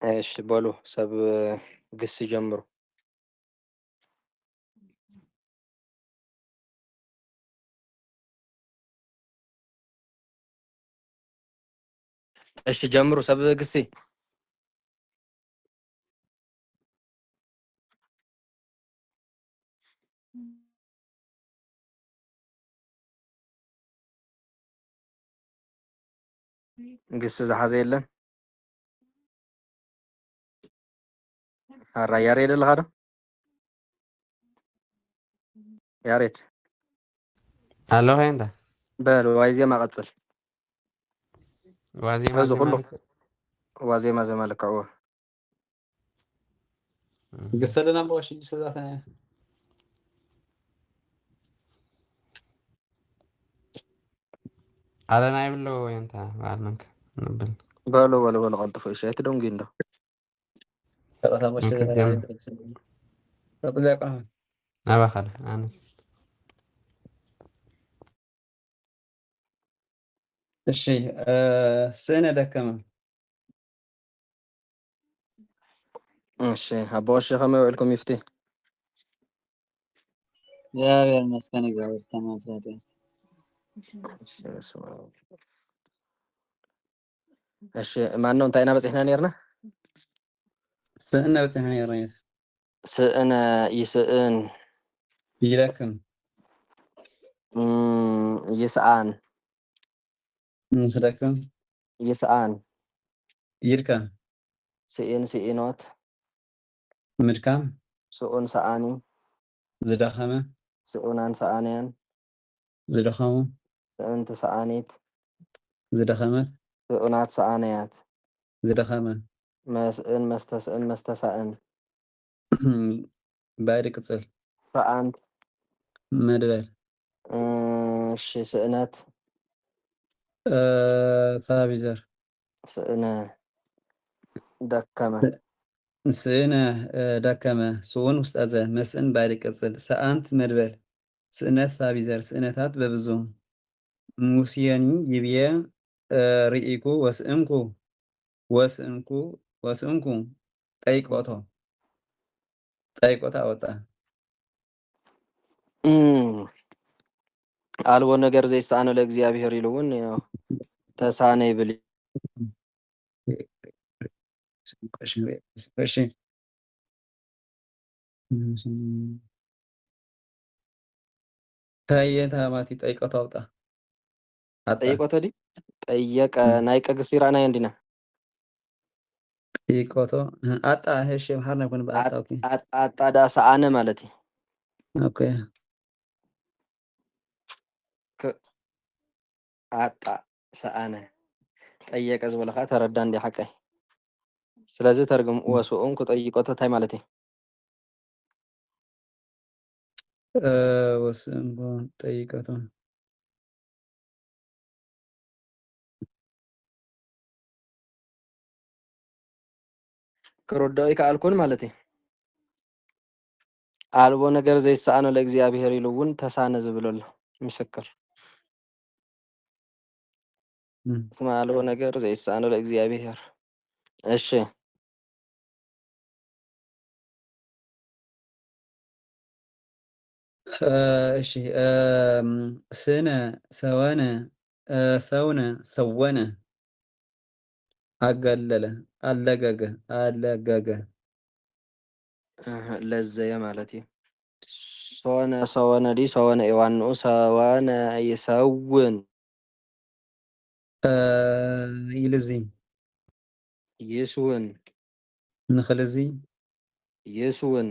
እሺ በሉ ሰብ ግስ ጀምሩ። እሺ ጀምሩ ሰብ ግሲ ግስ ዝሓዘ የለን ኣራ ያሬድ ኣለኻ ዶ ያሬድ ኣለኹ እንታ በል ዋይዜማ ቀጽል ዋዜማ ህዚ ኩሉ ማለት ዋዜማ ዘመልክዕዎ قصدنا بوش ذاتنا ኣለና ይብሎ ወይ እንታ በዓል መንከ ንብል በሉ ቀልጥፉ እሺ ኣይትደንጊ እንዶ فقط بوش نكمل. ذاتنا تطلع قهوة ናባኸለ ኣነስ الشيء سنة دكمة እሺ ኣቦሽ ከመይ ውዕልኩም ይፍቲ እግዚአብሔር ይመስገን። እግዚአብሔር ተመስገን። እሺ ማነው እንታይ ኢና በፂሕና ነርና سنة بتهني ريت ስእነ ይስእን يلكم ይስኣን نخدكم ይስኣን يركم ስኢን ስኢኖት مركم ስኡን ሰኣኒ زدخمة ስኡናን ሰኣንያን زدخمة ስእንቲ ሰኣኒት زدخمة ስኡናት ሰኣነያት زدخمة መስእን መስተስእን መስተሳእን بعد قصل ሰኣንት مدبل እሺ ስእነት صابيزر ስእነ ደከመ سنة دكمة سون مستأذى مسئن بعد قصل سأنت مدبل سنة صابيزر سنتات ببزوم موسياني يبيا رئيكو وسئنكو ጠይቆታ ወጣ አልቦ ነገር ዘይሳነው ለእግዚአብሔር ኢሉ እውን ያው ተሳነ ይብል ታየታ ማቲ ጠይቆታ ወጣ ጠይቆቶ ዲ ጠየቀ ናይ ቀግስ ይራና እንዲና ጠይቆቶ አጣ ሄሽ ማርና ኮን በአጣ ኦኬ አጣዳ ሰአነ ማለት ኦኬ አጣ ሰአነ ጠየቀ ዝበለካ ተረዳ እንዲ ሓቀይ ስለዚህ ተርጉም ወስኡን ክጠይቆቶ ታይ ማለት ወስኡን ጠይቆቶ ክረዳኡ ይከኣልኩን ማለት አልቦ ነገር ዘይሳነው ለእግዚአብሔር ኢሉ እውን ተሳነ ዝብለሉ ምስክር ስማ አልቦ ነገር ዘይሳነው ለእግዚአብሔር እሺ እሺ ስነ ሰወነ ሰውነ ሰወነ አገለለ አለገገ ለዘየ ማለት ሶነ ሰወነ ዲ ሰወነ ኢዋኑ ሰወነ ይሰውን ይልዚ ይስውን ንኽልዚ ይስውን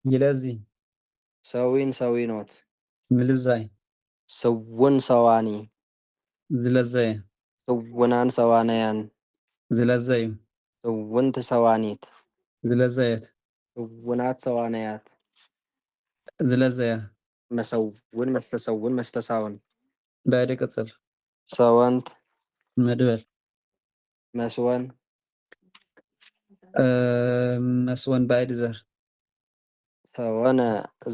ይለዚ ሰዊን ሰዊኖት ምልዛይ ስውን ሰዋኒ ዝለዘየ ስውናን ሰዋነያን ዝለዘዩ ስውንቲ ሰዋኒት ዝለዘየት ስውናት ሰዋነያት ዝለዘያ መሰውን መስተሰውን መስተሳውን ባዕድ ቅጽል ሰወንት መድበል መስወን መስወን ባዕድ ዘር ሰወነ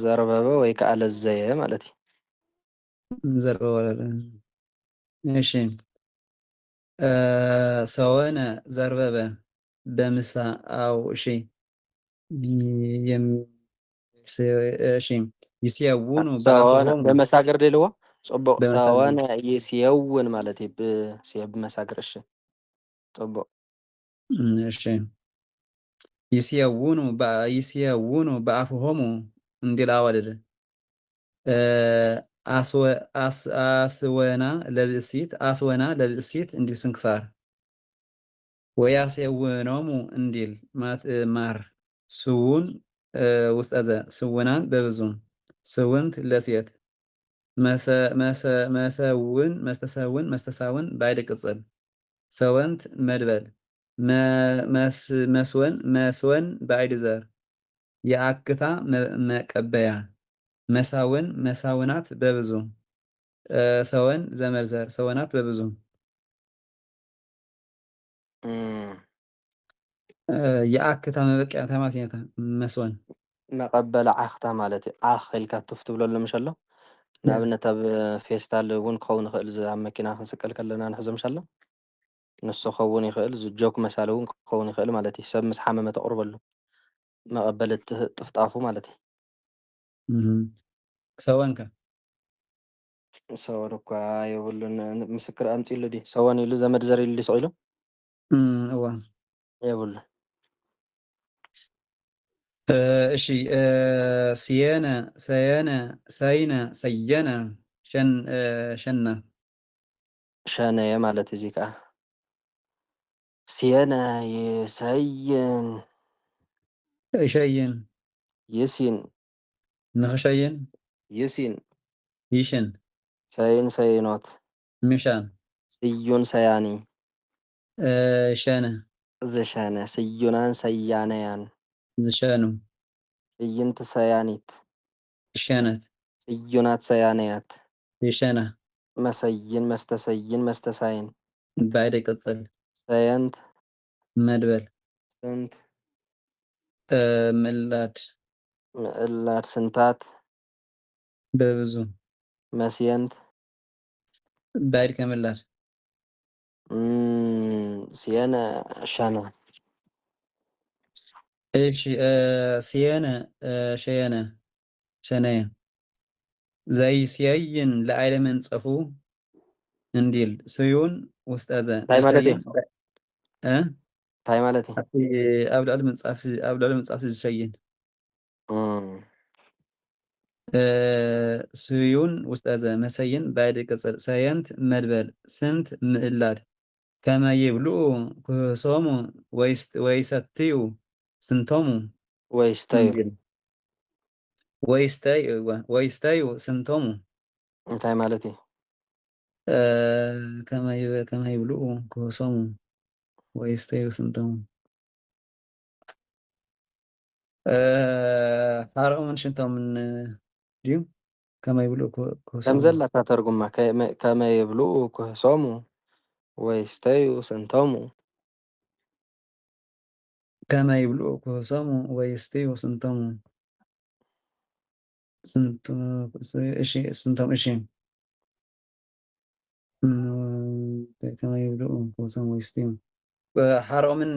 ዘርበበ ወይ ከዓ ለዘየ ማለት ዘርበ እሺ ሰወነ ዘርበበ በምሳ አው እሺ የም እሺ ይስየውኑ ሰዋነ በአፍሆሙ በመሳገር ደልዎ ጽቡቅ በመሳገር ሰዋነ ይስየውን ማለት እዩ ብመሳገር እሺ ጽቡቅ እሺ ይስየውኑ በአፍሆሙ እንዲል አዋልድ አስወና ለብእሲት እንዲል ስንክሳር ወያስየውኖሙ እንዲል ማር ስውን ውስጠ ዘ ስውናን በብዙ ስውንት ለሴት መስተሳውን ባይድ ቅጽል ሰወንት መድበል መስወን ባይድ ዘር የአክታ መቀበያ መሳውናት በብዙ ሰወን ዘመርዘር ሰወናት በብዙ የአክታ መበቂያ ተማስኘታ መስወን መቀበለ ዓኽታ ማለት እዩ ዓኽ ኢልካ ትፍ ትብለሉ ምሽ ኣሎ ንኣብነት ኣብ ፌስታል እውን ክኸውን ይኽእል ኣብ መኪና ክንስቀል ከለና ንሕዞ ምሽ ኣሎ ንሱ ክኸውን ይኽእል ጆክ መሳሊ እውን ክኸውን ይኽእል ማለት እዩ ሰብ ምስ ሓመመ ተቕርበሉ መቐበሊ ጥፍጣፉ ማለት እዩ ሰወንከ ሰወን እኳ የብሉን ምስክር ኣምፂ ኢሉ ዲ ሰወን ኢሉ ዘመድ ዘር ኢሉ ዲስቕ ኢሉ እዋ የብሉ እሺ ስየነ ሰየነ ሰይነ ሰየነ ሸነ ሸነየ ማለት እዚ ከዓ ስየነ ይሰይን ይሸይን ይሲን ንኽሸይን ይሲን ይሽን ሰይን ሰይኖት ምሻን ስዩን ሰያኒ ሸነ ዝሸነ ስዩናን ሰያነያን ዝሸኑ ስይንቲ ሰያኒት ሸነት ስዩናት ሰያነያት ይሸነ መሰይን መስተሰይን መስተሳይን ባይደ ቅጽል ሰየንት መድበል ስንት ምዕላድ ምዕላድ ስንታት በብዙ መስየንት ባይድ ከምላድ ስየነ ሸነ እሺ ስየነ ሸየነ ሸነየ ዘይስየይን ለአይለ መንጸፉ እንዲል ስዩን ውስጠ ዘ እንታይ ማለት እዩ እ እንታይ ማለት እዩ ኣብ ልዕሊ ምንጻፍ ዝሰይን ስዩን ውስጠ ዘ መሰይን ባይድ ቅጽል ሰየንት መድበል ስንት ምዕላድ ከመ ይብልዑ ክህሶሙ ወይሰትዩ ስንቶሙ ወይስተዩ እንዲል ወይስተዩ ስንቶሙ እንታይ ማለት እዩ ከመ ይብልዑ ክህሶሙ ወይስተዩ ስንቶሙ ሓርኦምን ሽንቶምን ድዩ ከመ ይብልዑ ክህሶሙ ከም ዘላታ ተርጉማ ከመ ይብልዑ ክህሶሙ ወይስተዩ ስንቶሙ ከመ ይብልዑ ክህሶሙ ወይስተዩ ስንቶሙ እሺ ስንቶም እሺ ከመ ይብልዑ ክህሶሙ ወይስተዩ ሓርኦምን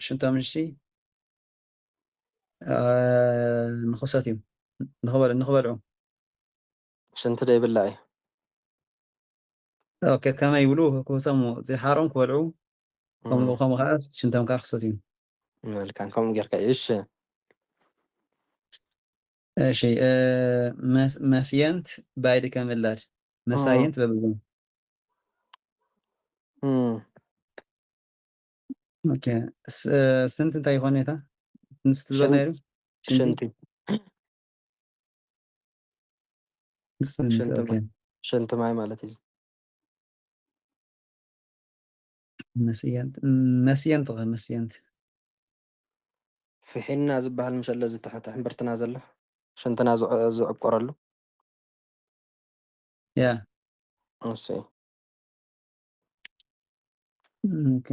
ሽንቶምን እሺ ንኽሰት እዩ ንኽበልዑ ሽንቲ ዶ ይብላዕ እዩ ከመ ይብልዑ ክህሶሙ ሓርኦም ክበልዑ ከምኡ ከዓ ሽንቶም ከዓ ክሰት እዩ መልካም ከምኡ ጌርካ እዩ እሺ እሺ መስየንት ባይድ ከምላድ መሳይንት በብዙ ኦኬ ስንት እንታይ ይኾን ነታ ንስቲ ዝበልና ነይሩ ሽንቲ ስንት ኦኬ ሽንቲ ማይ ማለት እዩ መስየንት ፍሒና ዝበሃል ምሸ ኣሎ ዝተሕተ ሕምብርትና ዘሎ ሽንትና ዝዕቆረሉ ያ እሺ ኦኬ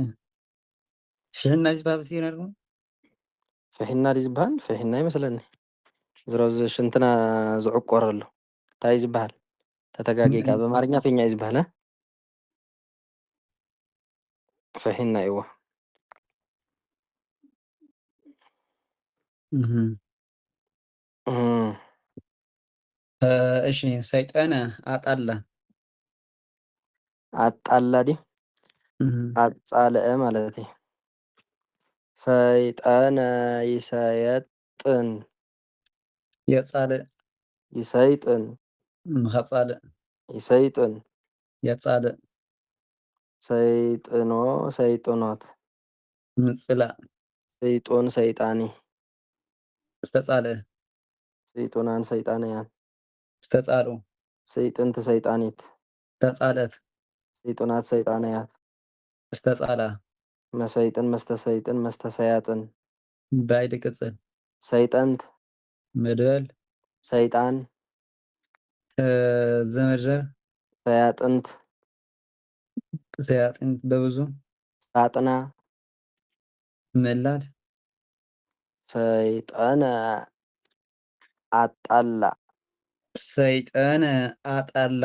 ፍሕና ዝበሃል ሲና ደግሞ ፍሒና ዲ ዝበሃል ፍሒና ይመስለኒ ዝሮዝ ሽንትና ዝዕቆረሉ እንታይ ዝበሃል ተተጋጊጋ በአማርኛ ፊኛ እዩ ዝበሃል ፍሒና እይዎ እሺ ሰይጠነ አጣላ አጣላ ዲ አጻልአ ማለት እዩ። ሰይጠነ ይሰየጥን የጻልእ ይሰይጥን ንኸጻልእ ይሰይጥን የጻልእ ሰይጥኖ ሰይጥኖት ምጽላእ ሰይጡን ሰይጣኒ ዝተጻልእ ሰይጡናን ሰይጣንያን ዝተጻልኡ ሰይጥንቲ ሰይጣኒት ተጻልአት ሰይጡናት ሰይጣንያት ዝተጻልኣ መሰይጥን መስተሰይጥን መስተሰያጥን ባይዲ ቅጽል ሰይጠንት መድበል ሰይጣን ዘመድዘር ሰያጥንት ሰያጥንት በብዙ ሳጥና መላድ ሰይጠነ አጣላ ሰይጠነ አጣላ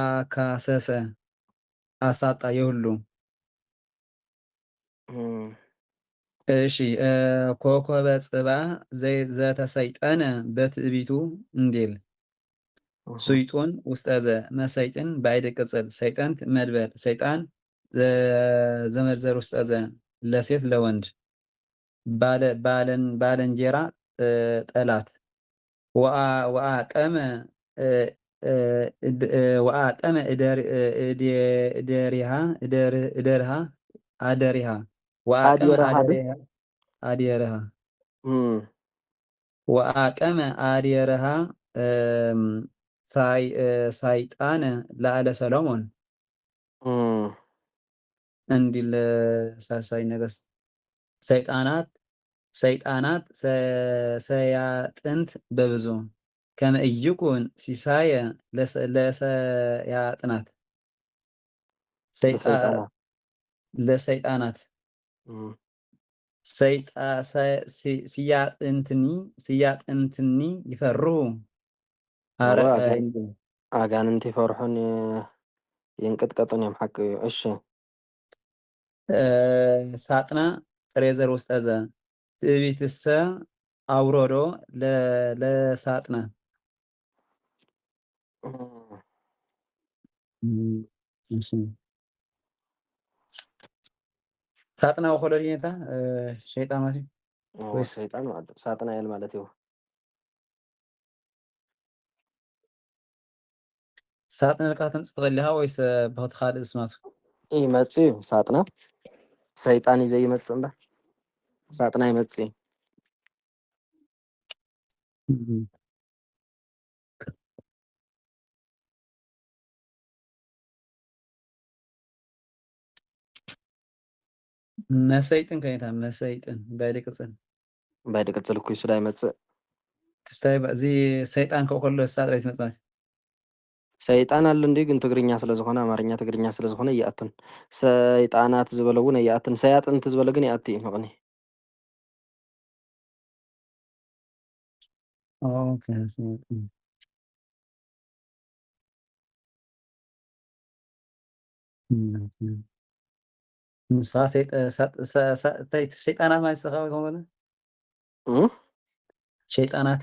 አካሰሰ አሳጣ የሁሉ እሺ ኮኮበ ጽባ ዘተሰይጠነ በትዕቢቱ እንዲል ሰይጡን ውስጠዘ መሰይጥን ባይድ ቅጽል ሰይጠንት መድበል ሰይጣን ዘመርዘር ውስጠዘ ለሴት ለወንድ ባለንጀራ ጠላት ወአቀመ እደሪሃ አደሪሃ ወአቀመ አደሪሃ ወአቀመ አደሪሃ ሳይጣነ ለአለ ሰሎሞን እንዲል ሳልሳይ ነገስት ሰይጣናት ሰያጥንት በብዙ ከመ ኢይኩን ሲሳየ ለሰያጥናት ለሰይጣናት ሲያጥንትኒ ይፈርሁ አጋንንት ይፈርሑን ይንቅጥቀጡን እዮም ሓቂ እዩ። እሺ ሳጥና ጥሬዘር ውስጠዘ ትዕቢትሰ አውሮዶ ለሳጥና ሳጥና ወኮሎ ዲኔታ ሸይጣን ማለት ወይስ ሰይጣን ማለት ሳጥናኤል ማለት እዩ። ሳጥና ልካ ተምጽእ ትኽእል ኢኻ ወይስ ብኽትኻልእ ስማቱ ይመጽእ እዩ ሳጥና ሰይጣን እዩ ዘይመጽእ እምበር ሳጥና ይመጽእ እዩ። መሰይጥን ከኔታ መሰይጥን ባይዲ ቅጽል ባይዲ ቅጽል እኩይ ስዳ ይመጽእ ክስታይ እዚ ሰይጣን ከሎ ሳጥና ይትመጽእ ማለት ሰይጣን አለ እንዴ ግን ትግርኛ ስለዝኾነ አማርኛ ትግርኛ ስለዝኾነ ይኣትን ሰይጣናት ዝበለ እውን ይኣትን ሰያጥንት ዝበለ ግን ይኣቲ እዩ መቕኒ ኦኬ ሰይጣናት ማለት ሰኻዊ ሸይጣናት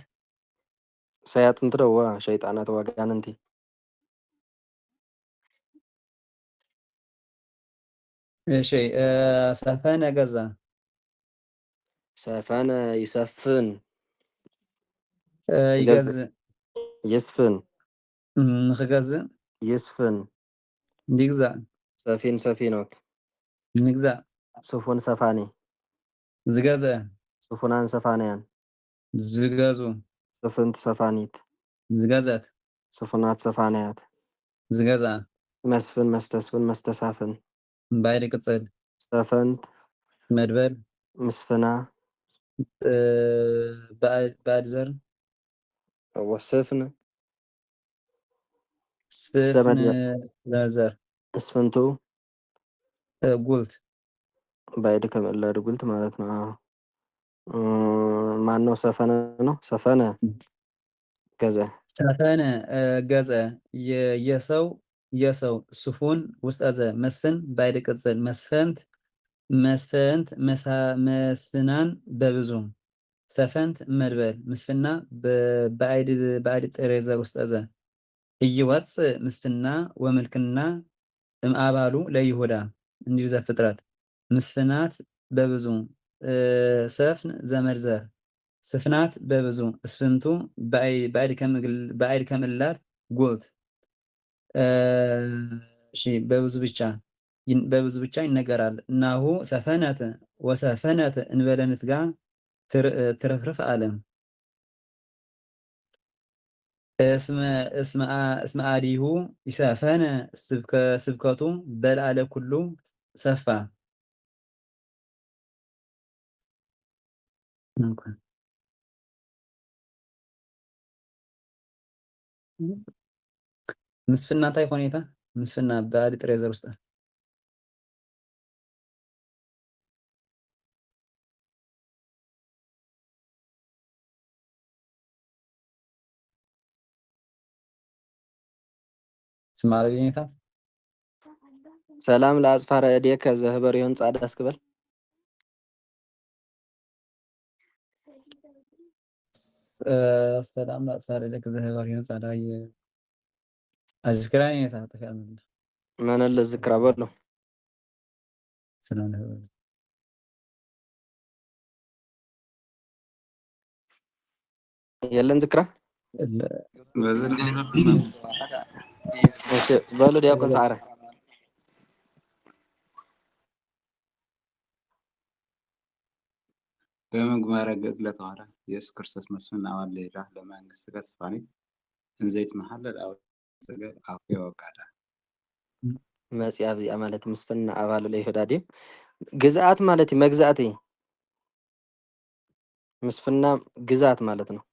ሰያጥንት ደዋ ሸይጣናት ዋጋንንቲ እሺ ሰፈነ ገዛ ሰፈነ ይሰፍን ይገዝእ ይስፍን ንኽገዝእ ይስፍን ይግዛእ ሰፊን ሰፊኖት ንግዛእ ስፉን ሰፋኒ ዝገዝአ ስፉናን ሰፋንያን ዝገዙ ስፍንት ሰፋኒት ዝገዝአት ስፉናት ሰፋንያት ዝገዝአ መስፍን መስተስፍን መስተሳፍን ባይዲ ቅጽል ሰፈንት መድበል ምስፍና ባዕድ ዘር ወስፍን ስፍን ዘርዘር እስፍንቱ ጉልት ባይድ ከመላድ ጉልት ማለት ነው። ማነው ሰፈነ ነው ሰፈነ ገዘ ሰፈነ ገዘ የሰው ስፉን ውስጠዘ መስፍን ባይድ ቅጽል መስፈንት መስፈንት መስፍናን በብዙ ሰፈንት መድበል ምስፍና በአይድ ጥሬዘር ውስጥ እዘ እይወፅእ ምስፍና ወምልክና እምአባሉ ለይሁዳ እንዲሁ ዘፍጥረት ምስፍናት በብዙ ሰፍን ዘመድዘር ስፍናት በብዙ እስፍንቱ በአይድ ከምላት ጉት እሺ በብዙ ብቻ ይነገራል። እናሁ ሰፈነት ወሰፈነት እንበለንት ጋር ትርፍርፍ አለም እስመ አዲሁ ይሰፈነ ስብከቱ በልአለ ኩሉ ሰፋ ምስፍና እንታይ ሁኔታ ምስፍና በአዲ ጥሬ ዘር ውስጥ ስማሪ ሁኔታ ሰላም ለአጽፋረ እዴከ ዘህበር ይሁን ጻዳ እስክበል ሰላም ለአጽፋረ እዴከ ዘህበር ይሁን ጻዳ አዝክራኝ ተፈቀም ማን ለዝክራ በሉ ሰላም የለን ዝክራ እሺ በሉ ዲያቆን ሰዓረ በምግባረ ገጽ ለተዋራ ኢየሱስ ክርስቶስ መስፍን አዋል ሌላ ለመንግስት ተስፋኒ እንዘይት መሐለል አው ሰገድ አፍ ወቃዳ መጽያፍ ዚኣ ማለት ምስፍና አባሉ ለይሁዳ ዲ ግዛት ማለት መግዛት ምስፍና ግዛት ማለት ነው።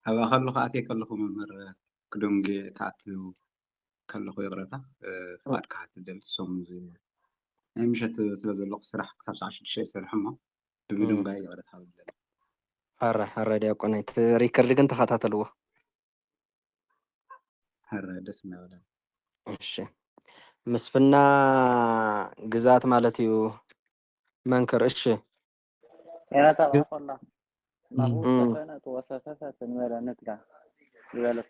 አባ ከሉ ካቴ ከለኹ መምህር ክዶንጌ ካትው ከለኹ ይቅረታ ፍቃድ ካት ደል ሶም ናይ ምሸት ስለ ዘለኹ ስራሕ ክሳብ ሰዓት 6 ይሰርሕ እሞ ብምድንጋይ ይቅረታ ብለን ሓራ ዲያቆን እቲ ሪከርድ ግን ተኸታተልዎ ሓራ ደስ እናበለን እሺ ምስፍና ግዛት ማለት እዩ መንከር እሺ يا ترى والله ما هو سفنت وسففت ولا نتقع يبالك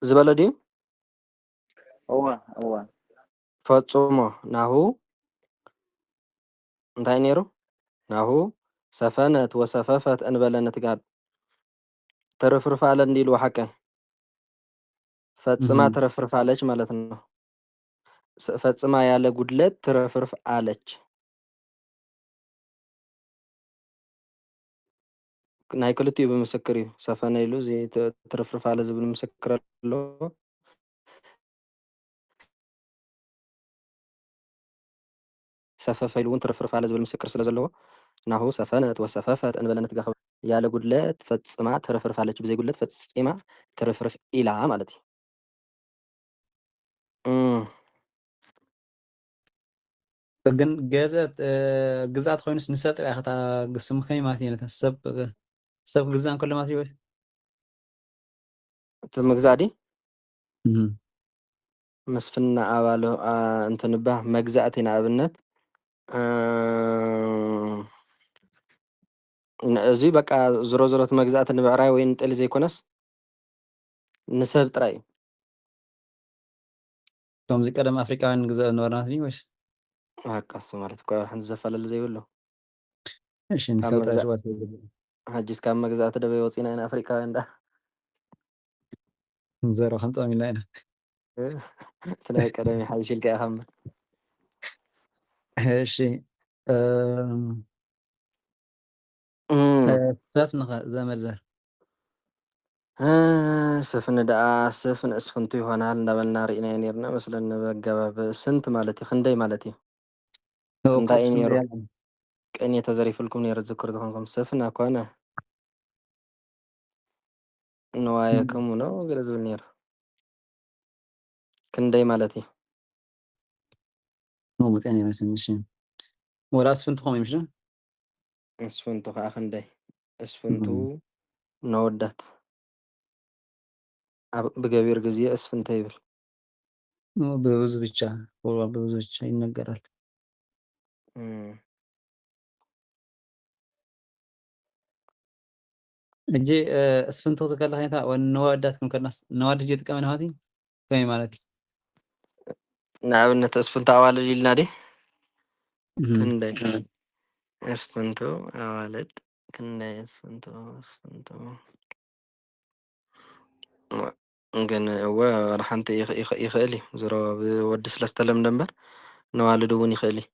زبالة دي هو ፈጽሞ ናሁ እንታይ ነይሩ ናሁ ሰፈነት ወሰፈፈት እንበለነት ጋር ተረፍርፋለ እንዲሉ ሐቀ ፈጽማ ተረፍርፋለች ማለት ነው። ፈጽማ ያለ ጉድለት ተረፍርፍ አለች። ናይ ክልቲኡ ብምስክር እዩ ሰፈነ ኢሉ እዚ ተረፍርፍ አለ ዝብል ምስክር ኣሎ ሰፈፈ ኢሉ እውን ተረፍርፍ አለ ዝብል ምስክር ስለ ዘለዎ ናሁ ሰፈነት ወሰፈፈት እንበለነት ጋር ያለ ጉድለት ፈጽማ ተረፍርፋለች ብዘይ ጉድለት ፈጽማ ተረፍርፍ ኢላ ማለት እዩ። ግን ግዛት ኮይኑስ ንሰብ ጥራይ ከታ ግስምከኝ ማለት እዩ ሰብ ግዛን ከሎ ማለት እዩ እቲ ምግዛእ ዲ መስፍና አባሎ እንትንባ መግዛእቲ ንኣብነት እዚ በቃ ዝሮ ዝሮት መግዛእቲ ንብዕራይ ወይ ንጤል ዘይኮነስ ንሰብ ጥራይ እዩ። ከምዚ ቀደም አፍሪካውያን ግዛእ ነበርናት ዲ ወይስ አቃስ ማለት እኮ ሓንቲ ዘፈላለ ዘይብሎ እሺ ንሰብ ጥራይ ሽዋት ሓጂስ ካብ መግዛእቲ ደበይ ወፂና ኢና አፍሪካውያን ዳ ዘሮ ከምጣም ኢልና ኢና እቲ ናይ ቀደም ሓይሽ ኢልካ ኢኻ እሺ ሰፍንኸ ዘመድዘር ስፍን ደኣ ስፍን እስፍንቱ ይሆናል እንዳበልና ርኢና ነርና መስለን በገባብ ስንት ማለት እዩ ክንደይ ማለት እዩ እንታይ ነይሩ ቅን የተዘሪፍልኩም ነይሩ ዝክር ዝኾንኩም ስፍና ኮነ ንዋየክሙ ነው ገለ ዝብል ነይሩ ክንደይ ማለት እዩ መፅያ ነይሩ ስንሽ ወላ እስፍንቱ ኸም ይምሽ እስፍንቱ ከዓ ክንደይ እስፍንቱ ነወዳት ብገቢር ጊዜ እስፍንተ ይብል በብዙ ብቻ በብዙ ብቻ ይነገራል። እጂ እስፍንቶ ከለካ ይታ ወንወዳት ከም ከናስ ነዋድ እጂ ጥቀመን ሀቲ ከመይ ማለት ንኣብነት እስፍንቶ ኣዋልድ ኢልና ዲ ክንደይ እስፍንቶ ኣዋልድ ክንደይ እስፍንቶ ግን እወ ወላ ሓንቲ ይኽእል እዩ ዞሮ ብወዲ ስለዝተለምደ እምበር ነዋልድ እውን ይኽእል እዩ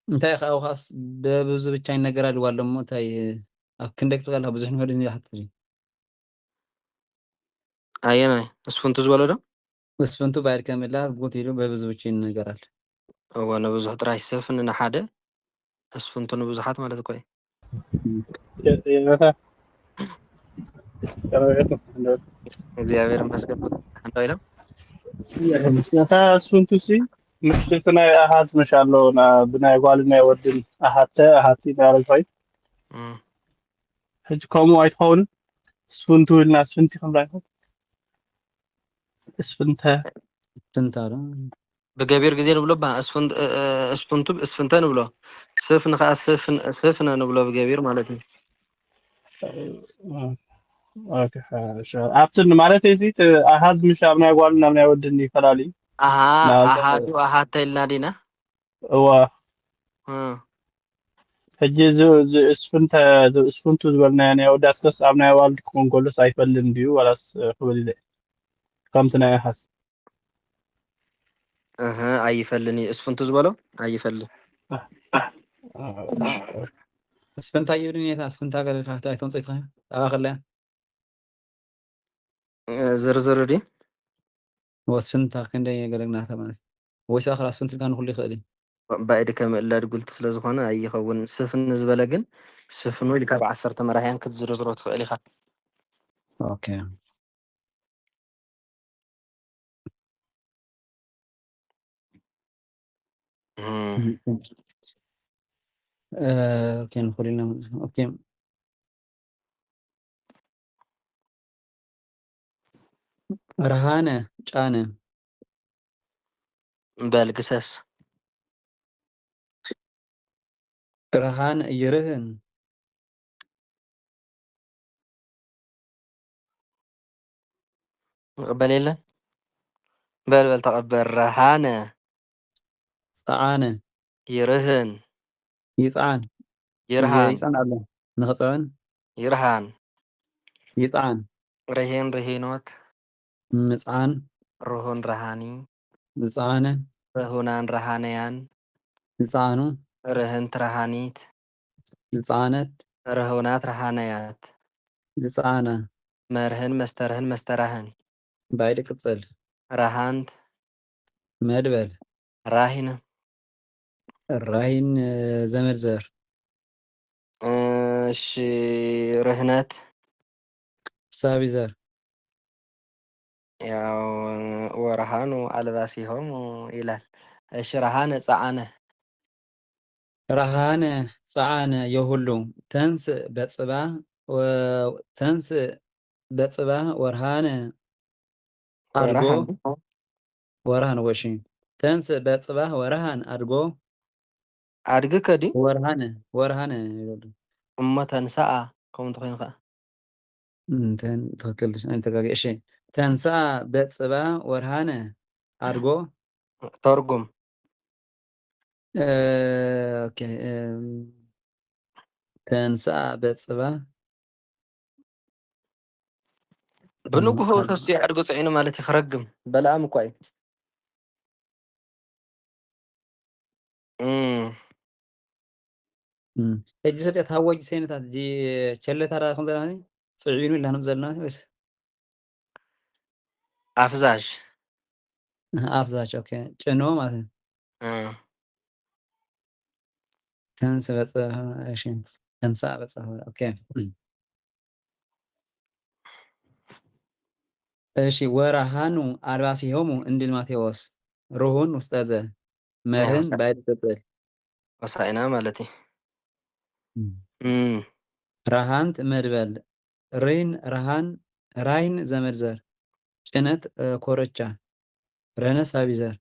እንታይ ከዓ ኻስ በብዙ ብቻ ይነገራል ዋሎ እሞ እንታይ ኣብ ክንደይ ክትብል ከለካ ብዙሕ ንወድ ይሓትት ኣየናይ እስፍንቱ ዝበሎ ዶ እስፍንቱ ባይድ ከምላስ ጉት ኢሉ በብዙ ብቻ ይነገራል። እወ ንብዙሕ ጥራይ ስፍን ንሓደ እስፍንቱ ንብዙሓት ማለት እኮ እግዚአብሔር ይመስገን አንተ ኢሎም ነታ እስፍንቱ ሲ ምሽት ናይ ኣሃዝ መሻሎ ብናይ ጓልን ናይ ወድን ኣሃቲ ማለት ኮይኑ ሕጂ ከምኡ ኣይትኸውንን እስፍንቱ ኢልና እስፍንቲ ከምላ ይኹን እስፍንተ ዶ ብገቢር ግዜ ንብሎ እስፍንቱ እስፍንተ ንብሎ ስፍን ከዓ ስፍነ ንብሎ ብገቢር ማለት እዩ ኣብትን ማለት እዚ ኣሃዝ ምሽ ኣብ ናይ ጓልን ኣብ ናይ ወድን ይፈላለዩ ኣሃዱ ኣሃተ ኢልና ዲና እዋ ሕጂ እስፍንቱ ዝበልናዮ ናይ ወዳት ከስ ኣብ ናይ ዋልድ ክኾን ከሎስ ኣይፈልም ድዩ ዋላስ ክብል ኢለ ከምቲ ናይ ኣሃዝ ኣይፈልን እዩ እስፍንቱ ዝበሎ ኣይፈልን እስፍንታ ይብልን የታ እስፍንታ ገለልካ ኣይቶም ፀይትካ ኣባ ከለያ ዝርዝር ዲ ወስፍንታ ክንደይ ገለግናታ ማለት ወይሳ ክላስ ፍንትልካ ንኩሉ ይኽእል እዩ ባኢድ ከምእላድ ጉልቲ ስለ ዝኾነ ኣይኸውን ስፍን ዝበለ ግን ስፍን ወይ ካብ 10 መራሕያን ክትዝርዝሮ ትኽእል ኢኻ ኦኬ ኦኬ ንኩሉ ኢልና ኦኬ ረሃነ ጫነ በልግሰስ ረሃን ይርህን مقبل የለ በልበል ተቐበል ረሃነ ፀዓነ ይርህን ይፃዓን ይርሃን ይፃን ኣሎ ንኽፀወን ይርሃን ይፃዓን ርሂን ርሂኖት ምፃዓን ርሁን ረሃኒ ዝፃዓነ ርሁናን ረሃነያን ዝፃዓኑ ርህንት ረሃኒት ዝፃዓነት ርሁናት ረሃነያት ዝፃዓነ መርህን መስተርህን መስተራህን ባይድ ቅፅል ረሃንት መድበል ራሂን ራሂን ዘመድ ዘር እሺ ርህነት ሳቢ ዘር ያው ወረሃኑ አልባሲሆም ይላል እሺ ረሃነ ፀዓነ ረሃነ ፀዓነ የሁሉ ተንስእ በፅባ ወርሃነ አድጎ ወርሃን ወሺ ተንስእ በፅባ ወርሃን አድጎ አድግ ከዲ ወርሃነ ይበሉ እሞ ተንሳኣ ከምኡ ትኮይኑ ከዓ እንተን ትክክል ተጋጊ እሺ ተንሳኣ በፅባ ወርሃነ አድጎ ተርጉም ኦኬ ተንሳኣ በፅባ ብንጉሆ ተስቲ አድጎ ፅዒኑ ማለት ይኽረግም በላኣም እኳ እዩ ሕጂ ሰብያ ታወጅ ሰይነታት ጂ ቸለታ ዳ ከም ዘለና ፅዒኑ ኢልና ዘለና ወይስ ኣፍዛዥ ኣፍዛዥ ኦኬ ጭኖ ማለት ነው ተንስ በፅባ እሺ ተንሳኣ በፅባ ኦኬ እሺ ወረሃኑ አልባሲሆሙ እንድል ማቴዎስ ርሁን ውስጠዘ መርህን ባይድ ቅፅል ወሳኢና ማለት እዩ ረሃንት መድበል ሪን ረሃን ራይን ዘመድ ዘር ጭነት ኮረቻ ረነስ አቢዘር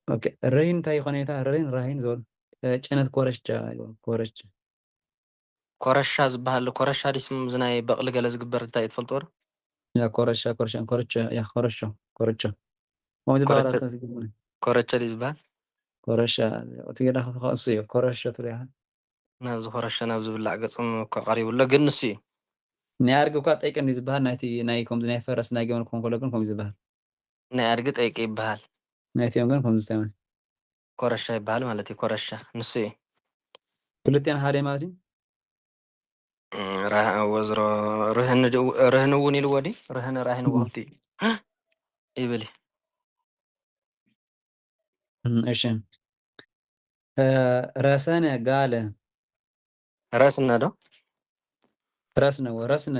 ኦኬ ረሂን እንታይ ይኾን የታ ረሂን ራሂን ዝበሉ ጭነት ኮረቻ ኮረቻ ኮረሻ ዝበሃል ኮረሻ ዲስ ዝናይ በቕሊ ገለ ዝግበር እንታይ እዩ ትፈልጥዎ ዶ? ያ ኮረቻ ያ ኮረሾ ኮረቻ ከምዚ ዝበሃል ኮረቻ ዝግበር ኮረቻ ድዩ ዝበሃል? ኮረሻ እቲ ገዳ ከእሱ እዩ ኮረሾ ትሪያ ናብዚ ኮረሻ ናብ ዝብላዕ ገፅም እኳ ቀሪቡሎ ግን ንሱ እዩ ናይ ኣድጊ እኳ ጠይቀን እዩ ዝበሃል ናይቲ ናይ ከምዚ ናይ ፈረስ ናይ ገመል ክኾን ከሎ ግን ከምዚ ዝበሃል ናይ ኣድጊ ጠይቂ ይበሃል ናይትዮም ግን ከምዚ ዝተይመን ኮረሻ ይበሃል ማለት እዩ ኮረሻ ንሱ እዩ ክልቲአን ሓደ ማለት እዩ ወዝሮ ርህን እውን ኢልዎ ዲ ርህን ራሂን እዎ ክልቲ ይብል እሺ ረሰነ ጋለ ረስነ ዶ ረስነ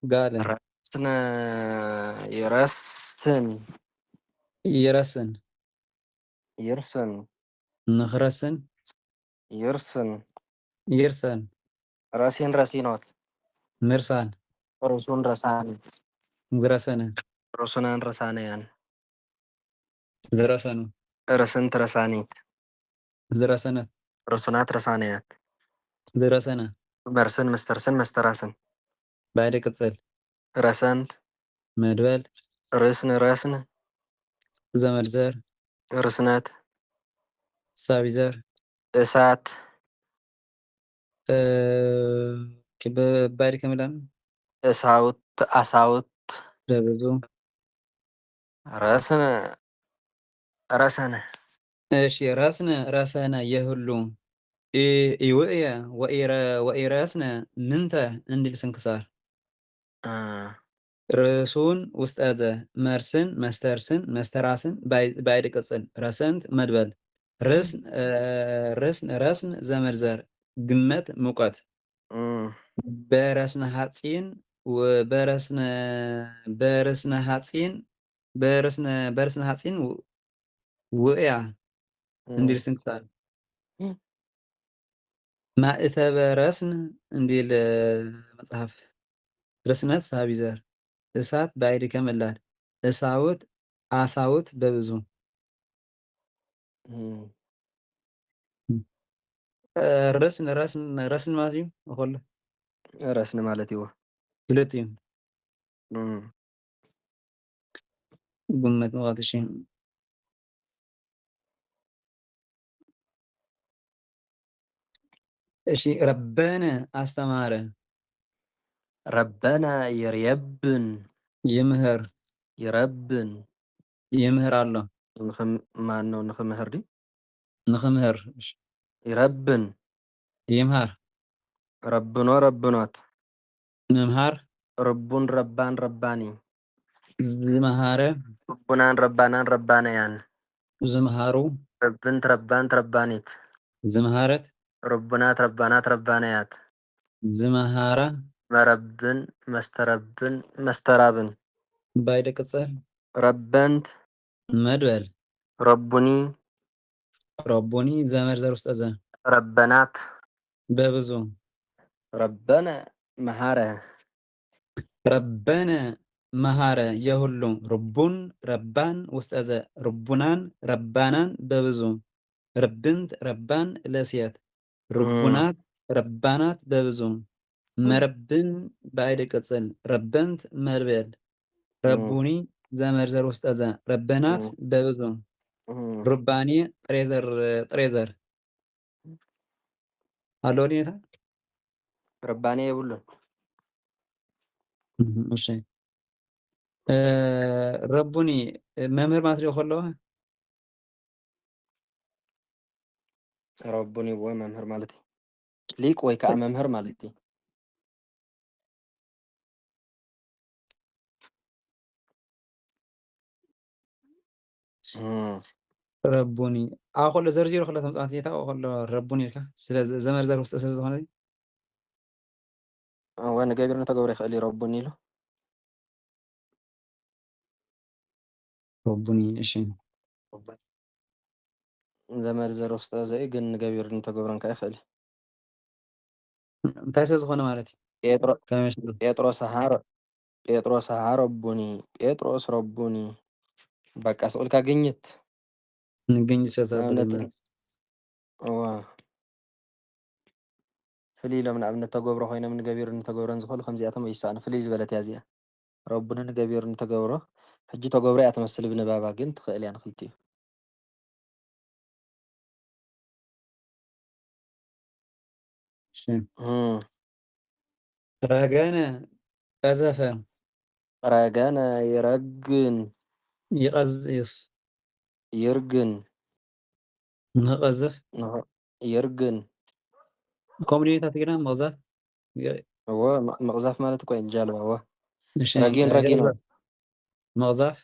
ጋለ ረስነ ይረስን ይረስን ይርስን ንኽረስን ይርስን ይርሰን ረሲን ረሲኖት ምርሳን ርሱን ረሳን ዝረሰነ ርሱናን ረሳነያን ዝረሰኑ ርስንት ረሳኒት ዝረሰነት ርሱናት ረሳነያት ዝረሰነ መርስን መስተርስን መስተራስን ባይደ ቅጽል ረሰንት መድበል ርስን ረስን ዘመድዘር ርስነት ሳቢዘር እሳት ባይደ ከምላን እሳውት አሳውት በብዙ ረስነ ረሰነ እሺ ረሰነ የሁሉ ይውእየ ወኢረስነ ምንተ እንዲል ስንክሳር ርሱን ውስጠዘ መርስን መስተርስን መስተራስን ባይድ ቅጽል ረሰንት መድበል ረስን ዘመድዘር ግመት ሙቀት በረስነ ሐፂን በረስነ ሐፂን ውእያ እንዲል ስንክሳር ማእተበ ረስን እንዲል መጽሐፍ ርስነት ሳቢዘር እሳት ባይድ ከመላል እሳውት አሳውት በብዙ ረስን ማለት እዩ እኮሎ ረስን ማለት እዩ ክልት እዩ ግመት ምቃት እሺ እሺ ረበነ አስተማረ ረበና ይርየብን ይምህር ይረብን ይምህር አሎ ማን ነው ንኽምህር ዲ ንኽምህር ይረብን ይምሃር ረብኖ ረብኖት ምምሃር ርቡን ረባን ረባኒ ዝመሃረ ርቡናን ረባናን ረባነያን ዝምሃሩ ረብንት ረባንት ረባኒት ዝምሃረት ርቡናት ረባናት ረባነያት ዝመሃራ መረብን መስተረብን መስተራብን ባይደ ቅጽል ረበንት መድበል ረቡኒ ዘመድዘር ውስጠ ዘ ረበናት በብዙ ረበነ መሃረ ረበነ መሃረ የሁሉ ርቡን ረባን ውስጠ ዘ ርቡናን ረባናን በብዙ ርብንት ረባን ለሴት ርቡናት ረባናት በብዙ መረብን ባይደ ቅጽል ረበንት መድበል ረቡኒ ዘመድዘር ውስጠ ዘ ረበናት በብዙ ሩባኒ ጥሬዘር አሎ ኔታ ረባኔ የብሉን እሺ ረቡኒ መምህር ማለት ነው ከለዋ ረቡኒ ወይ መምህር ማለት እዩ ሊቅ ወይ ከዓ መምህር ማለት እዩ ረቡኒ ኣብ ከሎ ዘርዚሩ ከሎ ተምፃት ጌታ ከሎ ረቡኒ ኢልካ ስለ ዘመርዘር ውስጥ ስለ ዝኾነ ወይ ንገቢርና ተገብሮ ይኽእል እዩ ረቡኒ ኢሉ ረቡኒ እሺ ዘመርዘር ውስጥ ዘይ ግን ንገቢር እንተገብሮ እንካ ይኽእል እንታይ ስለ ዝኾነ ማለት እዩ ጴጥሮስ ረቡኒ ጴጥሮስ ረቡኒ በቃ ስቕልካ ግኝት ንግኝ ሰተብለ ንኣብነት እዋ ፍልይ ኢሎም ንኣብነት ተገብሮ ኮይኖም ንገቢሩ ንተገብሮን ዝኽእሉ ከምዚኣቶም ይሳኣኑ ፍልይ ዝበለት እያ እዚኣ ረቡኒ ንገቢሩ ንተገብሮ ሕጂ ተገብሮ እያ ትመስል ብንባባ ግን ትኽእል እያ ንክልቲኡ ረገነ ቀዘፈ ረገነ ይረግን ይቀዝፍ ይርግን ንቀዝፍ ይርግን ኮሚኒታት ግና መቕዛፍ እዎ መቕዛፍ ማለት እኮ ጃልባ እዎ ረጊን ረጊን መቕዛፍ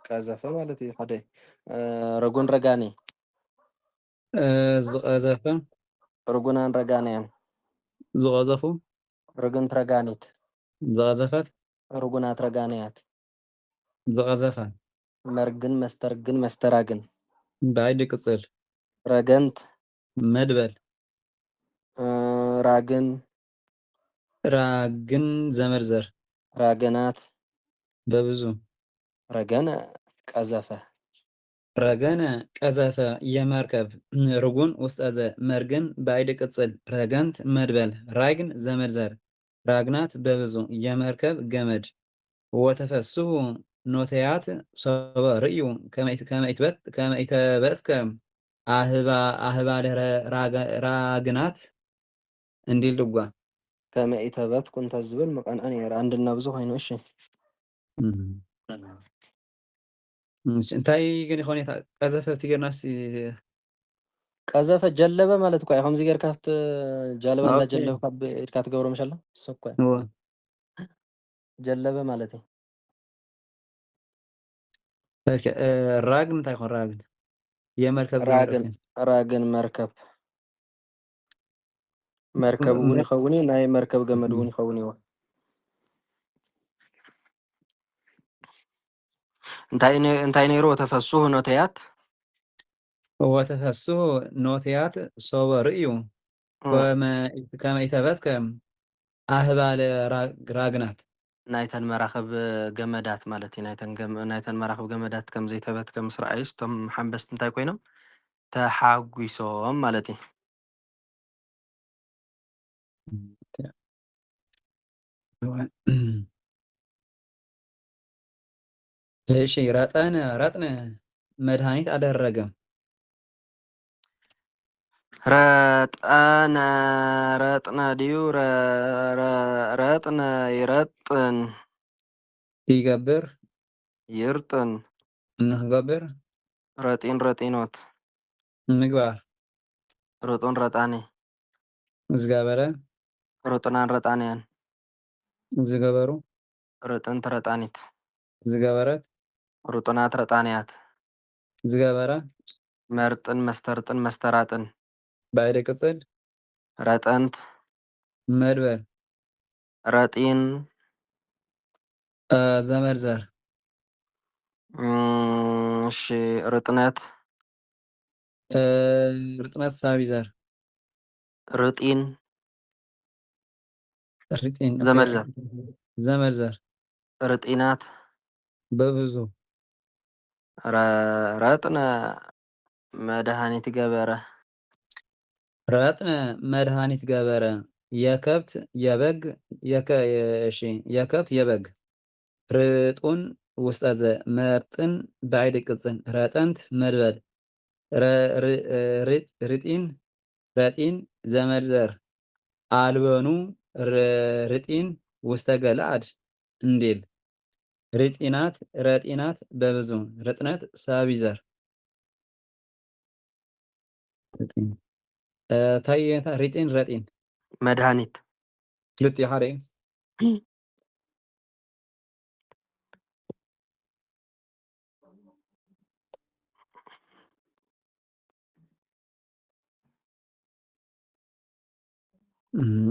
ቀዘፈ ማለት እዩ ሓደ ረጉን ረጋኒ ዝቀዘፈ ርጉናን ረጋንያን ዝቀዘፉ ርግንት ረጋኒት ዝቀዘፈት ርጉናት ረጋንያት ዝቀዘፈ መርግን መስተርግን መስተራግን ብዓይዲ ቅፅል ረገንት መድበል ራግን ዘመርዘር ራገናት በብዙ ረገነ ቀዘፈ ረገነ ቀዘፈ የመርከብ ርጉን ውስጠ ዘ መርግን በዓይዲ ቅፅል ረገንት መድበል ራግን ዘመርዘር ራግናት በብዙ የመርከብ ገመድ ወተፈስሑ ኖተያት ሰበ ርእዩ ከመይተበትከ አህባለ ራግናት እንዲል ድጓ ከመኢተበትኩ እንተዝብል መቐንአ ነይሩ አንድና ብዙ ኮይኑ እሺ እንታይ ግን ይኾን ቀዘፈቲ ጌርናስ ቀዘፈ ጀለበ ማለት እኳ ከምዚ ጌርካ ጃልባ እንዳጀለብካ ብኢድካ ትገብሮ መሻላ እሱ እኳ ጀለበ ማለት እዩ ራግን እንታይ ይኾን ራግን የመርከብ ራግን መርከብ እውን ይኸውን እዩ ናይ መርከብ ገመድ እውን ይኸውን እዩ እንታይ ነይሩ ወተፈስሑ ኖተያት ሶበ ርእዩ ከመይተበትከ ኣህባለ ራግናት ናይተን መራኸብ ገመዳት ማለት እዩ ናይተን መራኸብ ገመዳት ከም ዘይተበትከ ምስ ረኣዩ እቶም ሓንበስቲ እንታይ ኮይኖም ተሓጒሶም ማለት እዩ እሺ ረጥነ መድኃኒት አደረገ ረጥነ ድዩ ረጥነ ይረጥን ይገብር ይርጥን ንክገብር ረጢኖት ምግባር ርጡን ረጣኒ ዝገበረ ርጡናን ረጣንያን ዝገበሩ ርጥንት ረጣኒት ዝገበረት ርጡናት ረጣንያት ዝገበረ መርጥን መስተርጥን መስተራጥን ባዕደ ቅፅል ረጠንት መድበር ረጢን ዘመርዘር እሺ ርጥነት ሳቢዘር ርጢን ዘመርዘር ርጢናት በብዙ ረጥነ መድኃኒት ገበረ የከብት የበግ ርጡን ውስጠ ዘ መርጥን ባዕድ ቅፅል ረጠንት መድበል ረጢን ዘመርዘር አልበኑ ርጢን ውስተ ገለአድ እንዲል ረጢናት በብዙ ርጥነት ሳቢዘር ሪጢን ረጢን መድኃኒት ክልቲኡ ሓደ እዩ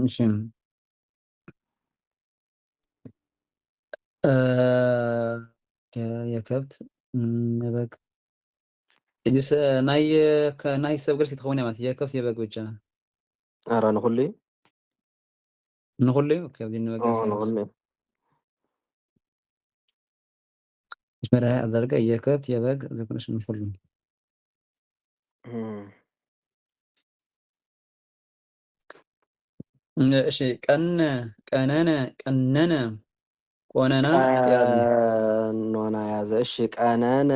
እሺ የከብት የበግ እጅስ ናይ ሰብ ቅርሲ ትኸውን ማለት የከብት የበግ ብቻ ኧረ ንኩሉ نخليه كيف دي نبقى نقول مش مرة درجة يا كات يا باج ده كناش نخليه شيء كأننا قننا يا زي قننا يا زي እሺ ቀነነ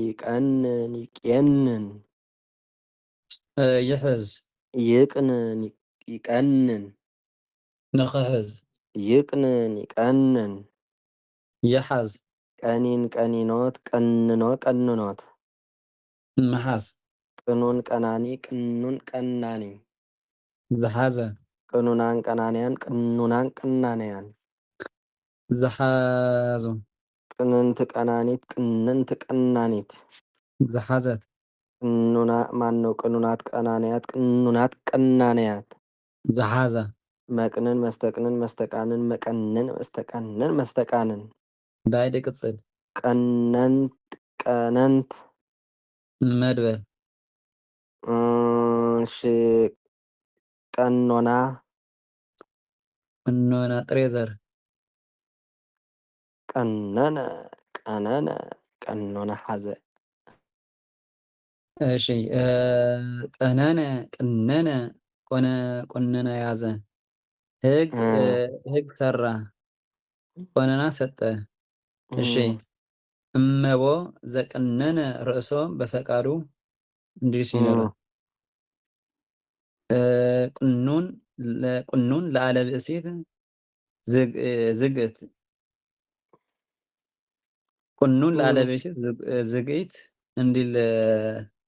ይቀንን ይቄንን يحز ይቅንን ይቀንን نخحز ይቅንን ይቀንን يحز ቀኒን ቀኒኖት ቀንኖ ቀንኖት محز ቅኑን ቀናኒ ቅኑን ቀናኒ زحازة ቅኑናን ቀናንያን ቅኑናን ቀናንያን زحازو ቅንንት ቀናኒት ቅንንት ቀናኒት زحازت ቅኑና ማነው ቅኑናት ቀናንያት ቅኑናት ቀናንያት زحازة መቅንን መስተቅንን መስተቃንን መቀንን መስተቃንን መስተቃንን بعد قصد ቀነንት ቀነንት مدبل እሺ ቀኖና قنونا تريزر ቀነነ ቀነነ ቀኖና ሐዘ شيء قننا قننا يازا هيك ترى قننا ستة شيء እመቦ ዘቀነነ ርእሶ በፈቃዱ እንዲህ ሲኖረ ቁኑን ለአለ ብእሲት ዝግእት ቁኑን ለአለ ብእሲት ዝግኢት እንዲል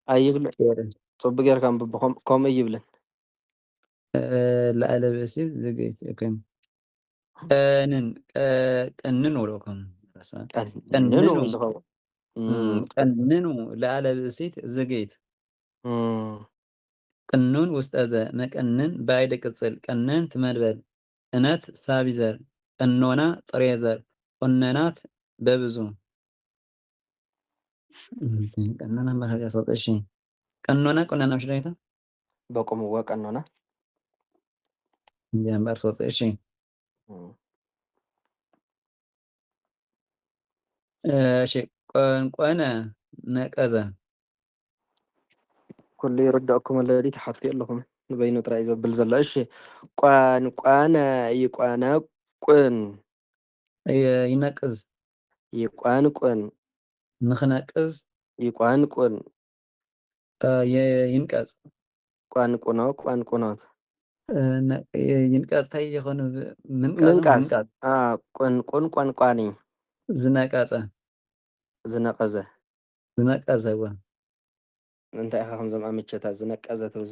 አይብል ጽቡቅ ጌርካ አንብቦም ከምኡ ይብልን ለአለ ብእሲት ዝግኢት ቀንን ወለኩም ቀንኑ ለአለ ብእሲት ዝግኢት ቅኑን ውስጠ ዘ መቀንን ባይደ ቅጽል ቀነን ትመድበል እነት ሳቢዘር ቀኖና ጥሬ ዘር ቆነናት በብዙ ቀኖና ማረጋ ሰውጠሽ ቀኖና ቆነና ሽዳይታ በቆምዋ ቀኖና እንዲያምባር ሰውጠሽ እሺ ቆንቆነ ነቀዘ ኩሉ ይርዳእኩም الذي تحطي لكم በይኑ ጥራይ ዘብል ዘሎ እሺ ቋንቋነ ይቋነቁን ይነቅዝ ይቋንቁን ንኽነቅዝ ይቋንቁን ይንቀጽ ቋንቁኖ ቋንቁኖት ይንቀጽ ታይ ይኾን ምንቃጽ ቋንቁን ቋንቋኒ ዝነቀጸ ዝነቀዘ ዝነቀዘ እንታይ ኢኻ ከምዞም ኣምቸታት ዝነቀዘ ትብል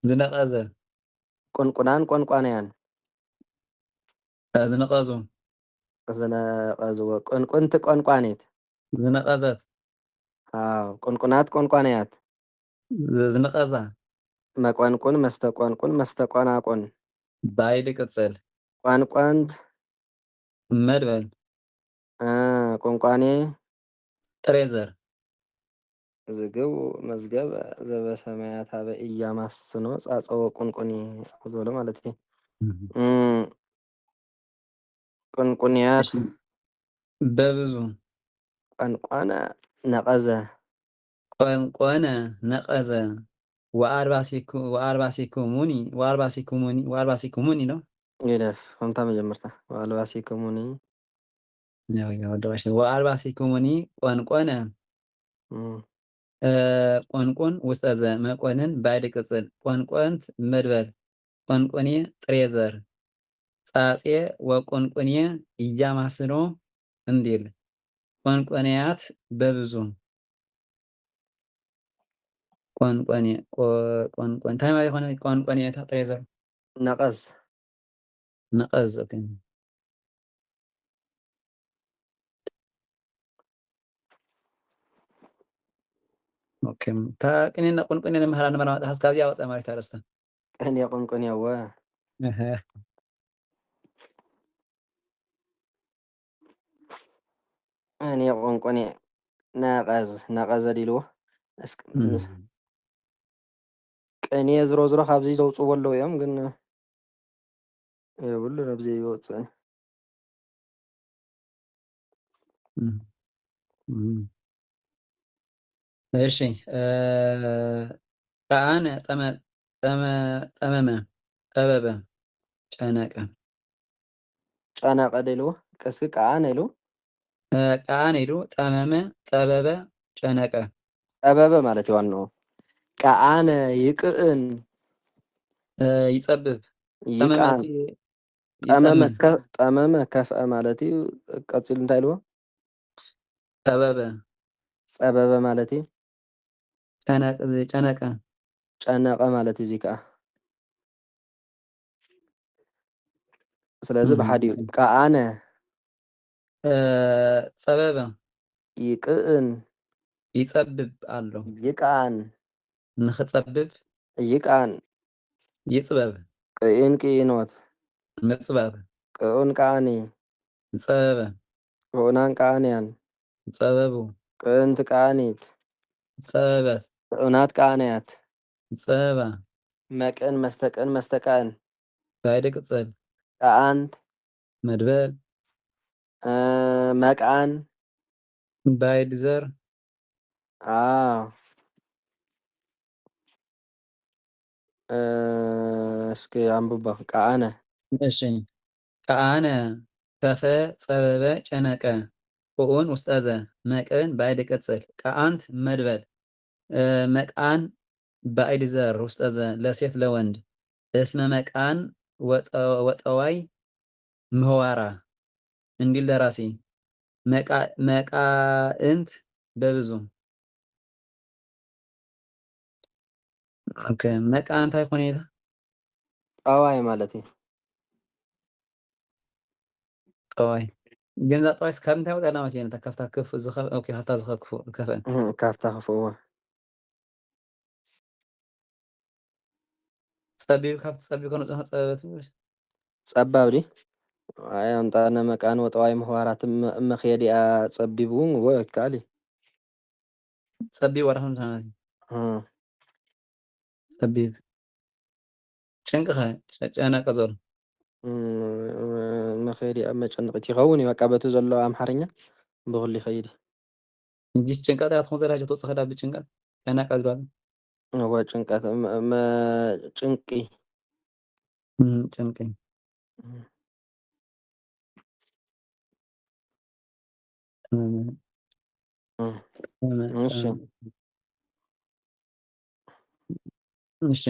ዝነቀዘ ቁንቁናን ቋንቋንያን ዝነቀዙ ዝነቀዝዎ ቁንቁንቲ ቋንቋኒት ዝነቀዘት ቁንቁናት ቋንቋንያት ዝነቀዛ መቋንቁን መስተቋንቁን መስተቋናቁን ባይድ ቅጽል ቋንቋንት መድበል ቋንቋኔ ጥሬዘር ዝግቡ መዝገብ ዘበሰማያት ሃበ ኢያማስኖ ጻጸወ ቁንቁኒ ዝበሎ ማለት እዩ ቁንቁንያት በብዙ ቋንቋነ ነቀዘ ቋንቋነ ነቀዘ ወአርባሲኩሙኒ ነው ይለፍ ከምታ መጀመርታ ወአልባሲኩሙኒ ወአልባሲኩሙኒ ቋንቋነ ቋንቋን ውስጠ ዘ መቆንን ባይድ ቅጽል ቋንቋንት መድበል ቋንቋኔ ጥሬዘር ጻጼ ወቋንቋኔ እያማስኖ እንዲል ቋንቋንያት በብዙ ቋንቋኔ እንታይ ማለት ይኾነ ቋንቋንያት ጥሬዘር ነቀዝ ኦኬ ታቅኒና ቁንቁኒ ለመሃራን መራማት ሀስካዚ ያወጣ ማለት ታረስታ እኔ ቁንቁኒ ያወ እኔ ቁንቁኒ ነቀዘ ዲልዎ ቅኔ ዝሮ ካብዚ ዘውፅዎ ኣለዉ እዮም ግን የብሉ ነብዚ ይወፅእ እሺ ቃን ጠመመ ጠበበ ጨነቀ ጨነቀ ደልዎ ቀስ ቃን ኢሉ ቃን ኢሉ ጠመመ ጠበበ ጨነቀ ጠበበ ማለት ዋናው ቃአነ ይቅእን ይጸብብ ጠመመ ይቃን ይጸምም ጠመመ ከፍአ ማለት እዩ ቀፂሉ እንታይ ኢልዎ ጠበበ ፀበበ ማለት እዩ ጨነቀ ጨነቀ ማለት እዚ ከዓ ስለዚ ብሓዲኡ ቃኣነ ፀበበ ይቅእን ይጸብብ ኣሎ ይቃን ንኽጸብብ ይቃን ይጽበብ ቅኢን ቅኢኖት ምጽበብ ቅኡን ቃኣኒ ጸበበ ቅኡናን ቃኣንያን ጸበቡ ቅእንቲ ቃኣኒት ጸበበት ቅኡናት ቃኣንያት ጸበባ መቅን መስተቅን መስተቃን ባይደ ቅጽል ቃኣንት መድበል መቃን ባይድ ዘር እስኪ አንብባ ቃኣነ እሺ ቃአነ ከፈ ጸበበ ጨነቀ ቅኡን ውስጠዘ መቅን ባይድ ቅጽል ቃአንት መድበል መቃን ባይድ ዘር ውስጠዘ ለሴት ለወንድ እስመ መቃን ወጠዋይ ምህዋራ እንዲል ደራሲ መቃእንት በብዙ ኦኬ መቃእንት አይኮን ይታ ጠዋይ ማለት እዩ ጠዋይ ገንዛ ጠዋይስ ካብ እንታይ ወጣና ማለት እዩ ካፍታ ክፍ ዝኸፍ ኦኬ ካፍታ ዝኸክፉ ከፈን ካፍታ ክፍዎ ጸቢብ ካብቲ ጸቢብ ኮነ ጽሐ ጸበበት ጸባብ ዲ አይ አምጣነ መቃን ወጠዋይ ምህዋራት መኸዲያ ጸቢብ እውን ወይ ካሊ ጸቢብ ወራህም ታናዚ ጸቢብ ጭንቅኸ ጨነቀ ዘሎ መኸዲያ መጨነቂት ይኸውን እዩ በቃ በቲ ዘሎ ኣምሓርኛ ብኽሊ ይኸይድ እንጂ ጭንቀት ያትኹን ዘላጅ ተወጽኸ ዳ ብጭንቀት ጨነቀ ዝሏል ወ ጭንቀት ጭንቂ ጭንቂ እሺ እሺ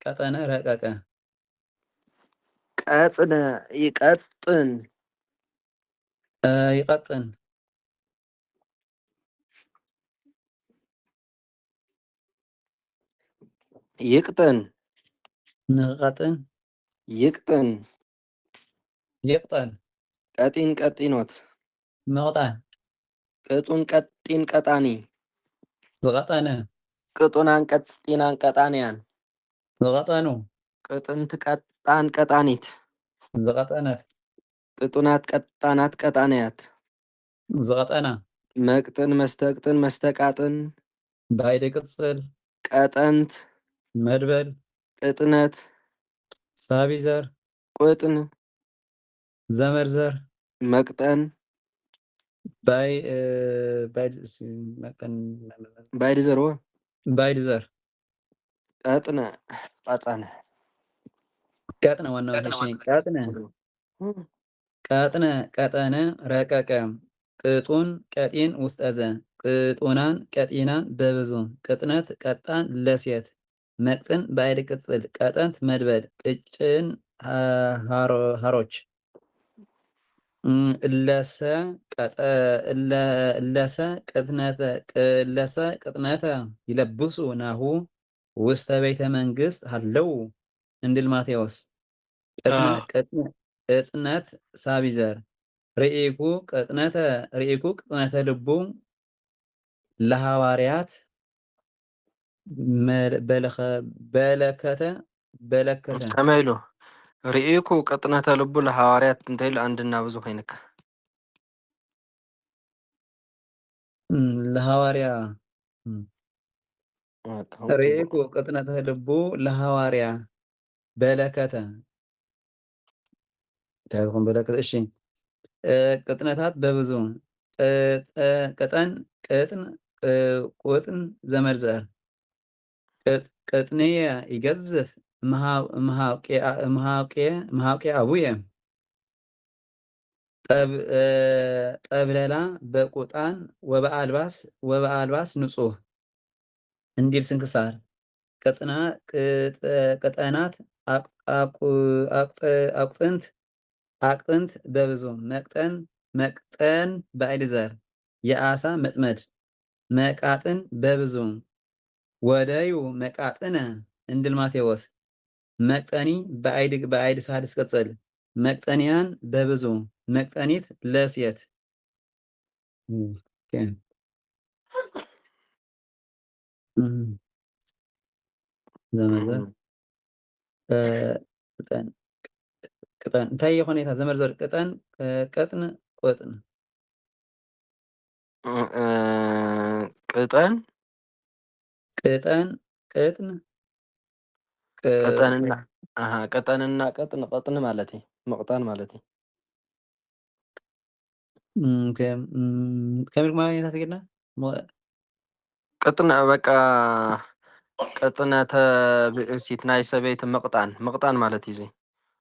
ቀጠነ ረቀቀ ቀጥነ ይቀጥን ይቀጥን ይቅጥን ንቀጥን ይቅጥን ይቅጠን ቀጢን ቀጢኖት መቕጣን ቅጡን ቀጢን ቀጣኒ ዝቐጠነ ቅጡናን ቀጢናን ቀጣንያን ዝቐጠኑ ቅጥንቲ ቀጣን ቀጣኒት ዝቐጠነት ቅጡናት ቀጣናት ቀጣንያት ዝቐጠና መቅጥን መስተቅጥን መስተቃጥን ባይደ ቅጽል ቀጠንት መድበል ቅጥነት ሳቢ ዘር ቁጥን ዘመር ዘር መቅጠን ባይድ ዘርዎ ባይድ ዘር ቀጥነ ቀጠነ ቀጥነ ዋና ቀጥነ ቀጠነ ረቀቀ ቅጡን ቀጢን ውስጠዘ ቅጡናን ቀጢናን በብዙ ቅጥነት ቀጣን ለሴት መቅጥን ባይድ ቅጽል ቀጠንት መድበል ቅጭን ሃሮች እለሰ ቅጥነተ ይለብሱ ናሁ ውስተ ቤተ መንግስት ሃለው እንድል ማቴዎስ ቅጥነት ሳቢዘር ርኢኩ ቅጥነተ ልቡ ለሐዋርያት በለከተ ከመይ ኢሉ ርኢኩ ቅጥነተ ልቡ ለሐዋርያት እንታይ ኢሉ አንድና ብዙ ኮይንካ ለሐዋርያ ርኢኩ ቅጥነተ ልቡ ለሐዋርያ በለከተ ታይሆን በለከተ እሺ ቅጥነታት በብዙ ቅጠን ቅጥን ቁጥን ዘመድ ዘር ቅጥንየ ይገዝፍ መሃውቄ አቡየ ጠብለላ በቁጣን ወበአልባስ ንጹህ እንዲል ስንክሳር ቅጠናት አቅጥንት በብዙ መቅጠን በአይድ ዘር የአሳ መጥመድ መቃጥን በብዙ ወደዩ መቃጥነ እንድል ማቴዎስ መቅጠኒ በአይድ ሳድስ ቅጽል መቅጠንያን በብዙ መቅጠኒት ለሴት ዘመዘር ቅጠን እንታይ ሁኔታ ዘመርዘር ቅጠን ቅጥን ቁጥን ቅጠን ቅጠን ቅጥን ቀጠንና ቀጠንና ቀጥን ማለት መቅጣን ማለት ከሚል ማግኘት ትግልና ቅጥነ በቃ ቅጥነተ ብእሲት ናይ ሰበይቲ መቅጣን ማለት እዩ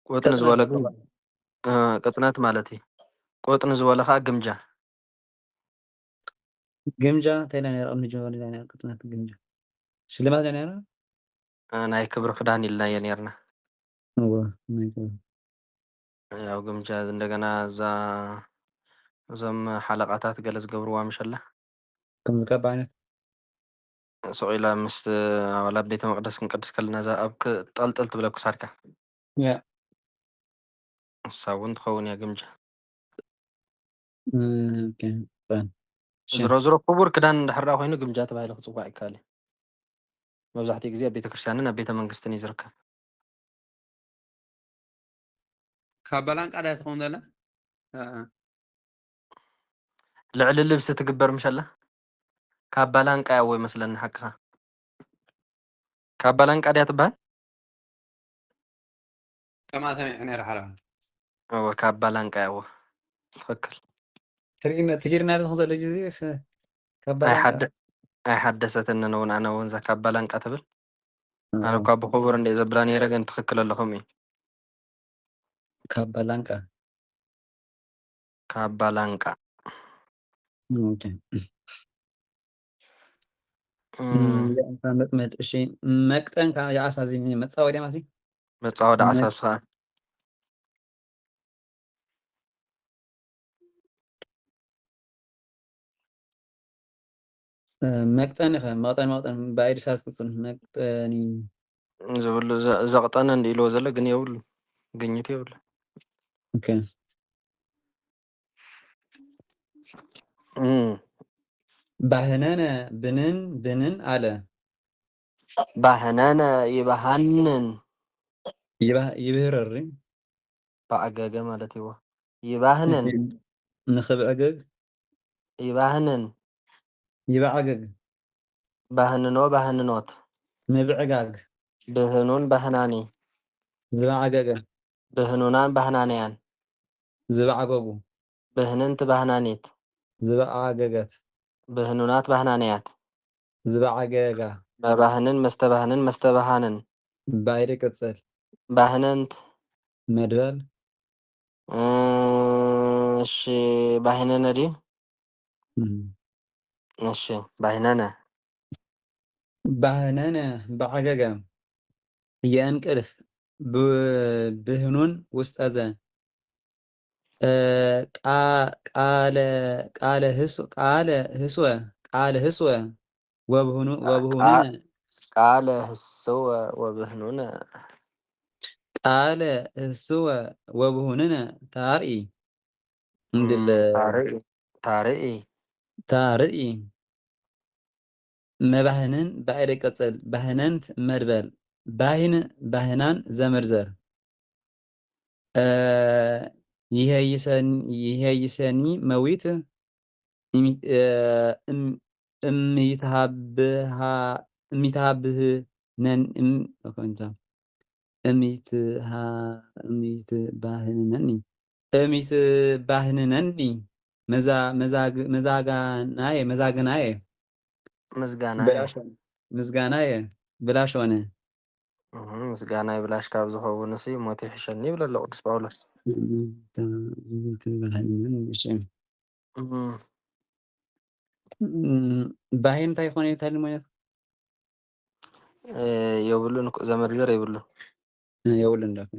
ቆጥን ዝበለ ግን ቅጥነት ማለት እዩ ቆጥን ዝበለ ከዓ ግምጃ ተይላ ነይራ ቅድሚ ጀመር ላይ ነይራ ቅጥነት ግምጃ ሽልማት ላይ ነይራ ናይ ክብሪ ክዳን ኢልናየ ነርና ያው ግምጃ እንደገና እዞም ሓለቃታት ገለ ዝገብርዋ ምሸላ ከም ዝቀባ ዓይነት ሰቂላ ምስ ኣባላት ቤተ መቅደስ ክንቅድስ ከለና እዛ ኣብ ጠልጠል ትብለ ክሳድካ እሳ እውን ትኸውን እያ ግምጃ ዝሮ ክቡር ክዳን እንዳሕራ ኮይኑ ግምጃ ተባሂሉ ክፅዋዕ ይከኣል እዩ መብዛሕትኡ ግዜ ኣብ ቤተክርስትያንን ኣብ ቤተ መንግስትን እዩ ዝርከብ ካብ ባላንቃ ዳ ትኸውን ዘላ ልዕሊ ልብሲ ትግበር ምሸላ ካብ ባላንቃ ያዎ ይመስለኒ ሓቅኻ ካብ ባላንቃ ድያ ትበሃል ከማ ሰሚዕ ነይረ ሓላ ካብ ባላንቃ ያዎ ትክክል ትጊርና ዝኹን ዘሎ ጊዜ ኣይሓደሰትን እውን ኣነ እውን ዛ ካብ ባላንቃ ትብል ኣነ እኳ ብክቡር እንደ ዘብላ ነይረ ግን ትክክል ኣለኹም እዩ ካብ ባላንቃ መጥመድ እሺ መቅጠን ካብ የዓሳ መፃወድያ ማለት መፃወዲ ዓሳ ስኻ መቅጠን ኢኸ መቅጠን ብኣይዲ ሳዝ ቅፅል መቅጠኒ ዝብሉ ዘቕጠነ እንዲ ኢልዎ ዘሎ ግን የብሉ ግኝት የብሉ ባህነነ ብንን አለ ባህነነ ይባሃንን ይብህረሪ በአገገ ማለት ይዎ ይባህንን ንኽብዕግግ ይባህንን ይባዓግግ ባህንኖ ባህንኖት ምብዕጋግ ብህኑን ባህናኒ ዝበዓገገ ብህኑናን ባህናንያን ዝበዓገጉ ብህንንት ባህናኒት ዝበዓገገት ብህኑናት ባህናንያት ዝበዓገጋ በባህንን መስተባህንን ባይደ ቅጽል ባህነንት መድበል እሺ ባህነነ ዲ እሺ ባህነነ بعججة ينقلف بهنون وستأذى قال هسوة وبهنون قال هسوة وبهنون قال هسوة وبهنون تارئي تارئي مبهنن بعيد قصل بهننت مدبل باهنان زمرزر يهيسني مويت اميتهابه نن እሚት ባህንነኒ እሚት ባህንነኒ መዛግናየ ምስጋና ብላሽ ሆነ ምስጋናየ ብላሽ ሆነ ምስጋና ይብላሽ ካብ ዝኸውን እሲ ሞት ይሕሸኒ ይብለ ኣሎ ቅዱስ ጳውሎስ። እሚት ባህንነኒ እሺ እም፣ ባህን እንታይ ይኾን ይታል ማለት የብሉን እኮ ዘመድገር የብሉን የውል እንዳክ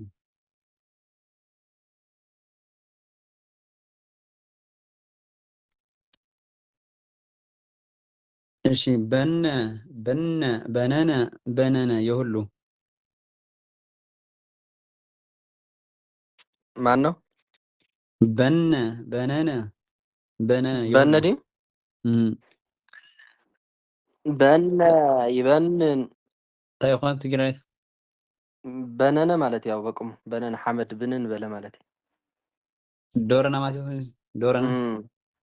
እሺ በነነ የሁሉ ማን ነው? በነነ የሁሉ በነዲ በነ ይበንን እንታይ ይኾን ትግራይ በነነ ማለት ያው በቁም በነነ ሐመድ ብንን በለ ማለት እዩ። ዶረና ማለት ይሆን ዶረና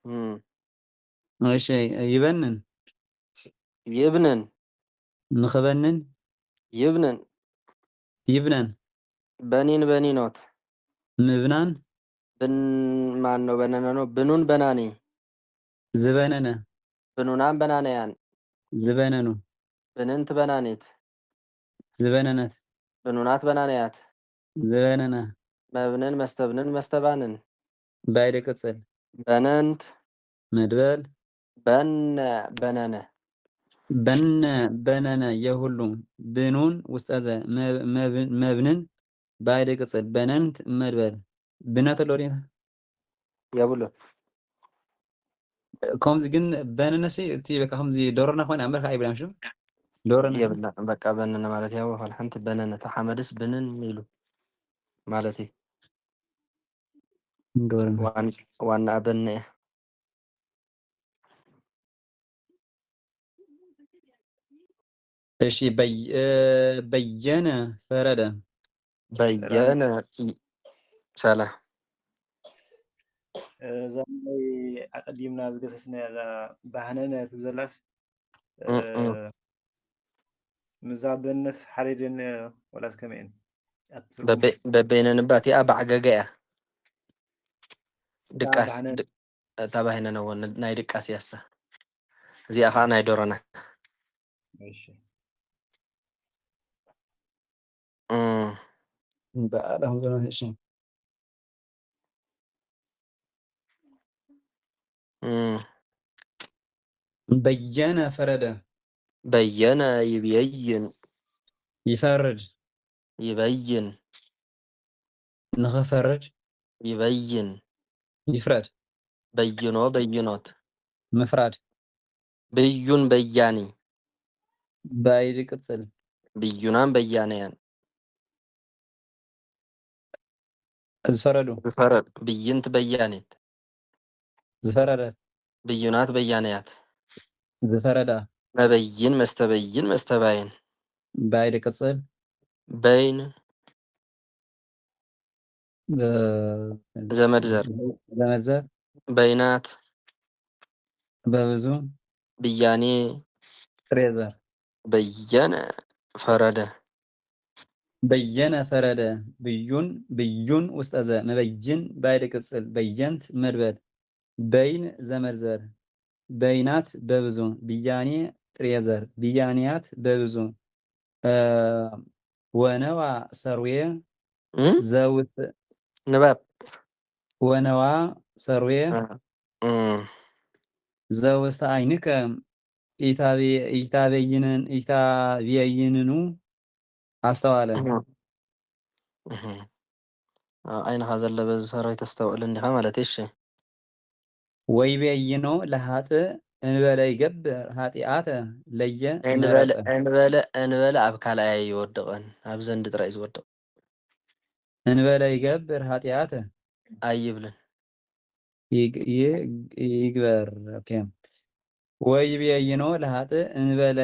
እም፣ እሺ ይበንን ይብንን ንኽበንን ይብንን ይብነን በኒን በኒኖት ምብናን ብን ማን ነው? በነነ ነው። ብኑን በናኒ ዝበነነ ብኑናን በናነያን ዝበነኑ ብንንት በናኒት ዝበነነት ብኑናት በናነያት ዝበነነ መብንን መስተብንን መስተባንን ባይደ ቅጽል በነንት መድበል በነ በነነ በነነ የሁሉ ብኑን ውስጠዘ መብንን ባይደ ቅጽል በነንት መድበል ብነተ ሎሪያ የብሉ ከምዚ ግን በነነሲ እቲ በቃ ከምዚ ዶሮና ኮይና ኣምርካ ኣይብላም ሹ ዶሮና የብላ በቃ በነነ ማለት ያው ኋላ ሓንቲ በነነ ተሐመድስ ብንን ይሉ ማለት እዩ። ዶሮና ዋና በነ እያ እሺ በየነ ፈረደ በየነ ሰላም እዛም ላይ ኣቀዲምና ዝገሰስና ባህነነ ትብዘላስ ምዛ በነስ ሓሪድን ወላስ ከመይን በበይነ ንባት እያ ባዕገገ እያ ድቃስ እታ ባህነነ እውን ናይ ድቃስ እያሳ እዚኣ ከዓ ናይ ዶሮና እሺ በአዳም ዘመን እሺ በየነ ፈረደ በየነ ይብየይን ይፈርድ ይበይን ንኽፈርድ ይበይን ይፍረድ በይኖ በይኖት ምፍራድ ብዩን በያኒ ባይድ ቅጽል ብዩናን በያነያን ዝፈረዱ ዝፈረድ ብይንት በያኔት ዝፈረደት ብዩናት በያነያት ዝፈረዳ መበይን መስተበይን መስተባይን ባይድ ቅጽል በይን ዘመድዘር ዘመድዘር በይናት በብዙ ብያኔ ፍሬዘር በየነ ፈረደ በየነ ፈረደ ብዩን ውስጠዘ መበይን ባይድ ቅጽል በየንት መድበል በይን ዘመድዘር በይናት በብዙ ብያኔ ጥሬዘር ብያኔያት በብዙ ወነዋ ሰርዌ ዘውት ንባብ ወነዋ ሰርዌ ዘውስተ አይንከ ኢታቤይንኑ አስተዋለ ዓይንኻ ዘለ በዚ ሰራይ ተስተውዕል እንዲኻ ማለት እሺ ወይቤይኖ ለሃጥእ እንበለ ይገብር ኃጢአተ ለየ እንበለ ኣብ ካልኣይ ይወድቕን ኣብ ዘንዲ ጥራይ ዝወድቕ እንበለ ይገብር ኃጢአተ ኣይብልን ይግበር ኦኬ ወይቤይኖ ለሃጥእ እንበለ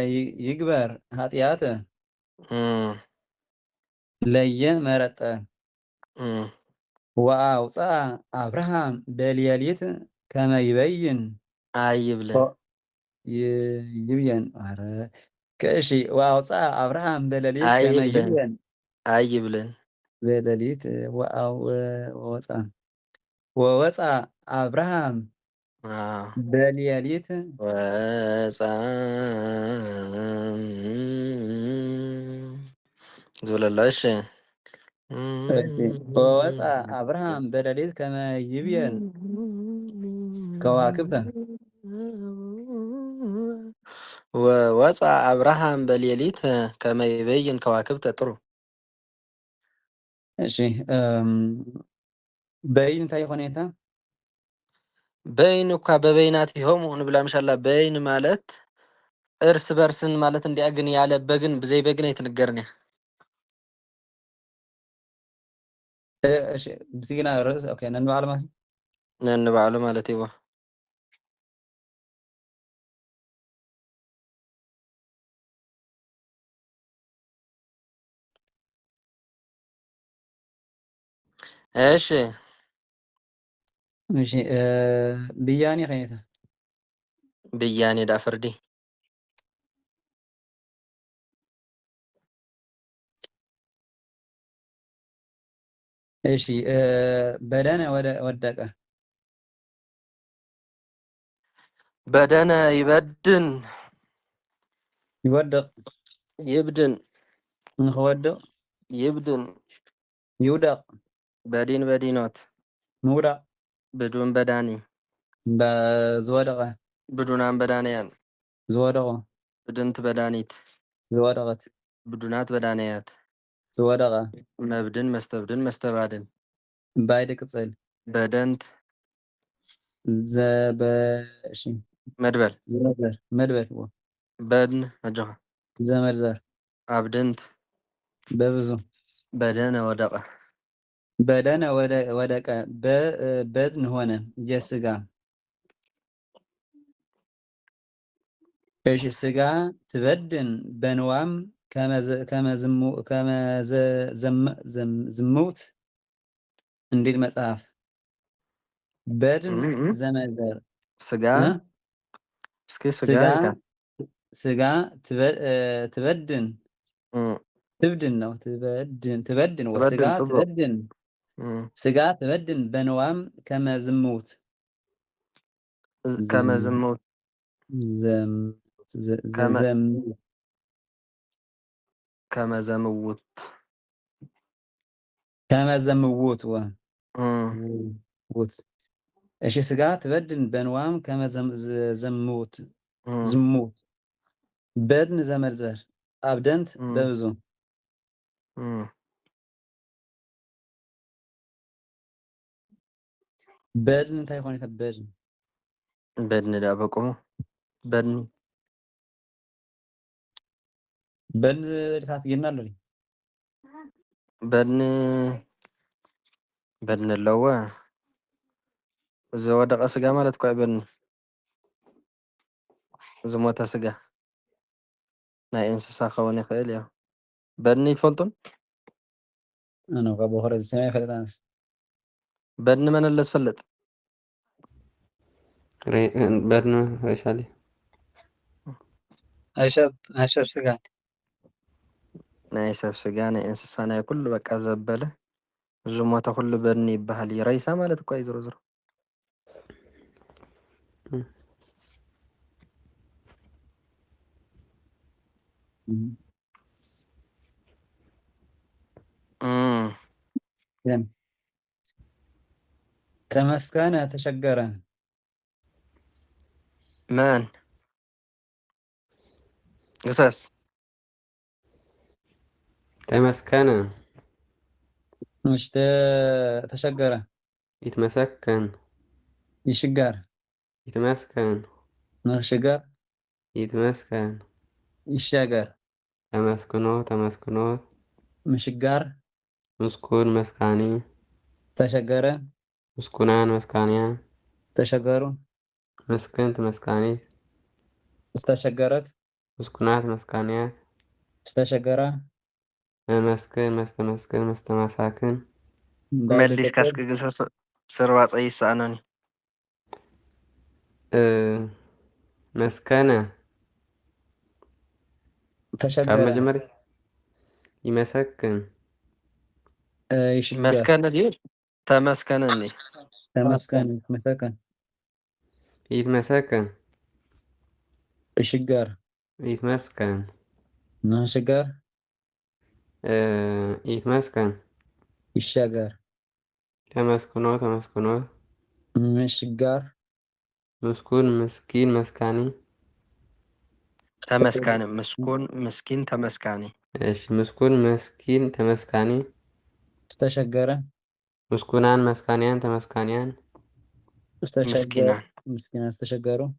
ይግበር ኃጢአተ ለየ መረጠ ወአውፅአ አብርሃም በሌሊት ከመ ይበይን ኣይብልን ይብየን አረ ከእሺ ወአውፅአ አብርሃም በሌሊት ከመ ይብየን ኣይብልን በሌሊት ወወፃ አብርሃም በሌሊት ወፃ ዝብለሎ እሺ ወወፃ አብርሃም በሌሊት ከመ ይብየን ከዋክብተ ወወፃ አብርሃም በሌሊት ከመ ይበይን ከዋክብተ ጥሩ እሺ በይን እንታይ ሁኔታ በይን እኳ በበይናት ይሆሙ ንብላ ምሻላ በይን ማለት እርስ በርስን ማለት እንዲያ ግን ያለ በግን ብዘይ በግን አይትንገርን እያ እሺ ብትግና ርዕስ ኦኬ ነንበዓል ማለት ነንበዓሉ ማለት ይዋ እሺ እሺ ብያኔ ከኔታ ብያኔ ዳ ፍርዲ እሺ በደነ ወደቀ በደነ ይበድን ይወድቅ ይብድን ንክወድቅ ይብድን ይውደቅ በዲን በዲኖት ምውዳቅ ብዱን በዳኒ ዝወደቀ ብዱናን በዳንያን ዝወደቀ ብድንት በዳኒት ዝወደቀት ብዱናት በዳንያት ዝወደቀ መብድን መስተብድን መስተባድን ባይድ ቅጽል በደንት ዘበሺ መድበል መድበር በድን መጆኻ ዘመርዘር አብድንት በብዙ በደነ ወደቀ በደነ ወደቀ በድን ሆነ የስጋ እሺ ስጋ ትበድን በንዋም ዝሙት እንዲል መጽሐፍ በድን ዘመዘር ስጋ እስኪ ስጋ ትበድን ትብድን ነው ትበድን ወስጋ ትበድን ስጋ ትበድን በንዋም ከመዝሙት ከመዝሙት ከመዘምውት ውት እሺ ስጋ ትበድን በንዋም ከመዘሙት ዝሙት በድን ዘመርዘር አብደንት በብዙ በድን እንታይ ኮነ በድን ዳ በቆሙ በድን ድካት ይናሉ በድን ኣለዎ ዝወደቀ ስጋ ማለት እኮ በድኒ ዝሞተ ስጋ ናይ እንስሳ ክኸውን ይኽእል እያ በድኒ ትፈልጡን ኣነ እኳ ብኽረ ዝሰማይ ፈለጣንስ በድኒ መን ኣለ ዝፈልጥ በድኒ ሬሳሊ ኣይሸብ ስጋ ናይ ሰብ ስጋ ናይ እንስሳ ናይ ኩሉ በቃ ዘበለ ዝሞተ ኩሉ በድኒ ይበሃል እዩ ረይሳ ማለት እኳ እዩ ዝሮ ተመስገነ ተሸገረ መን ግሰስ ተመስከነ مش تشجر يتمسكن يشجر يتمسكن نشجر يتمسكن يشجر تمسكنو مشجر مسكون مسكاني تشجر مسكونان مسكانيا تشجروا مسكنت مسكاني استشجرت مسكونات مسكانيات استشجرة مسكن مستمساكن مليش كاسك جسر سروات أي سانوني مسكنة تشجرة مجمري يمسكن يشجر مسكن دي تمسكنني تمسكن مسكن يتمسكن يشجر يتمسكن نشجر يتمسكن يشجر تمسكنو تمسكنو مشجر مسكون مسكين مسكاني تمسكاني مسكون مسكين تمسكاني ايش مسكون مسكين تمسكاني استشجر مسكونان مسكانيان تمسكانيان استشجر مسكينان مسكين استشجروا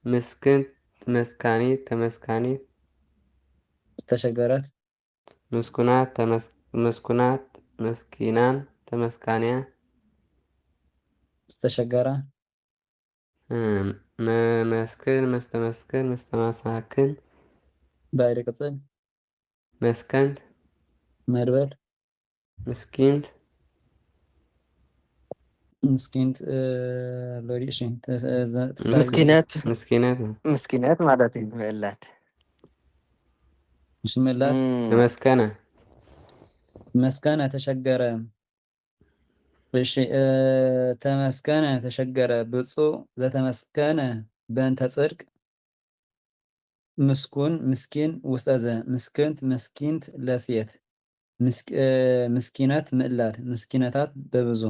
مسكن مسكاني تمسكاني استشجرت مسكونات مسكونات مسكينان تمسكانيان استشجر مسكن مستمسكن مستمساكن بايري قصل مسكنت مربل مسكينت مسكينت لوريشي مسكينات مسكينات مسكينات معناتها مقلات مش ملات تمسكنة مسكنة تشجر እሺ ተመስገነ ተሸገረ ብፁዕ ዘተመስገነ በእንተ ጽድቅ ምስኩን ምስኪን ውስጠ ዘ ምስክንት ምስኪንት ለሴት ምስኪነት ምዕላድ ምስኪነታት በብዙ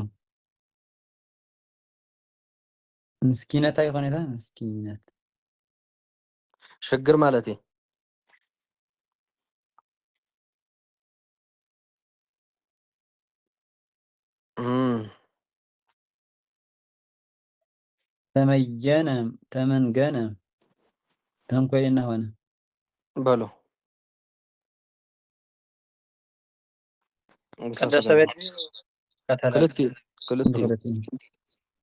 ምስኪነት አይኮነታ ምስኪነት ሽግር ማለት እዩ ተመየነ ተመንገነ ተንኮይና ሆነ በሉ ቀደሰ ቤት ክልቲኡ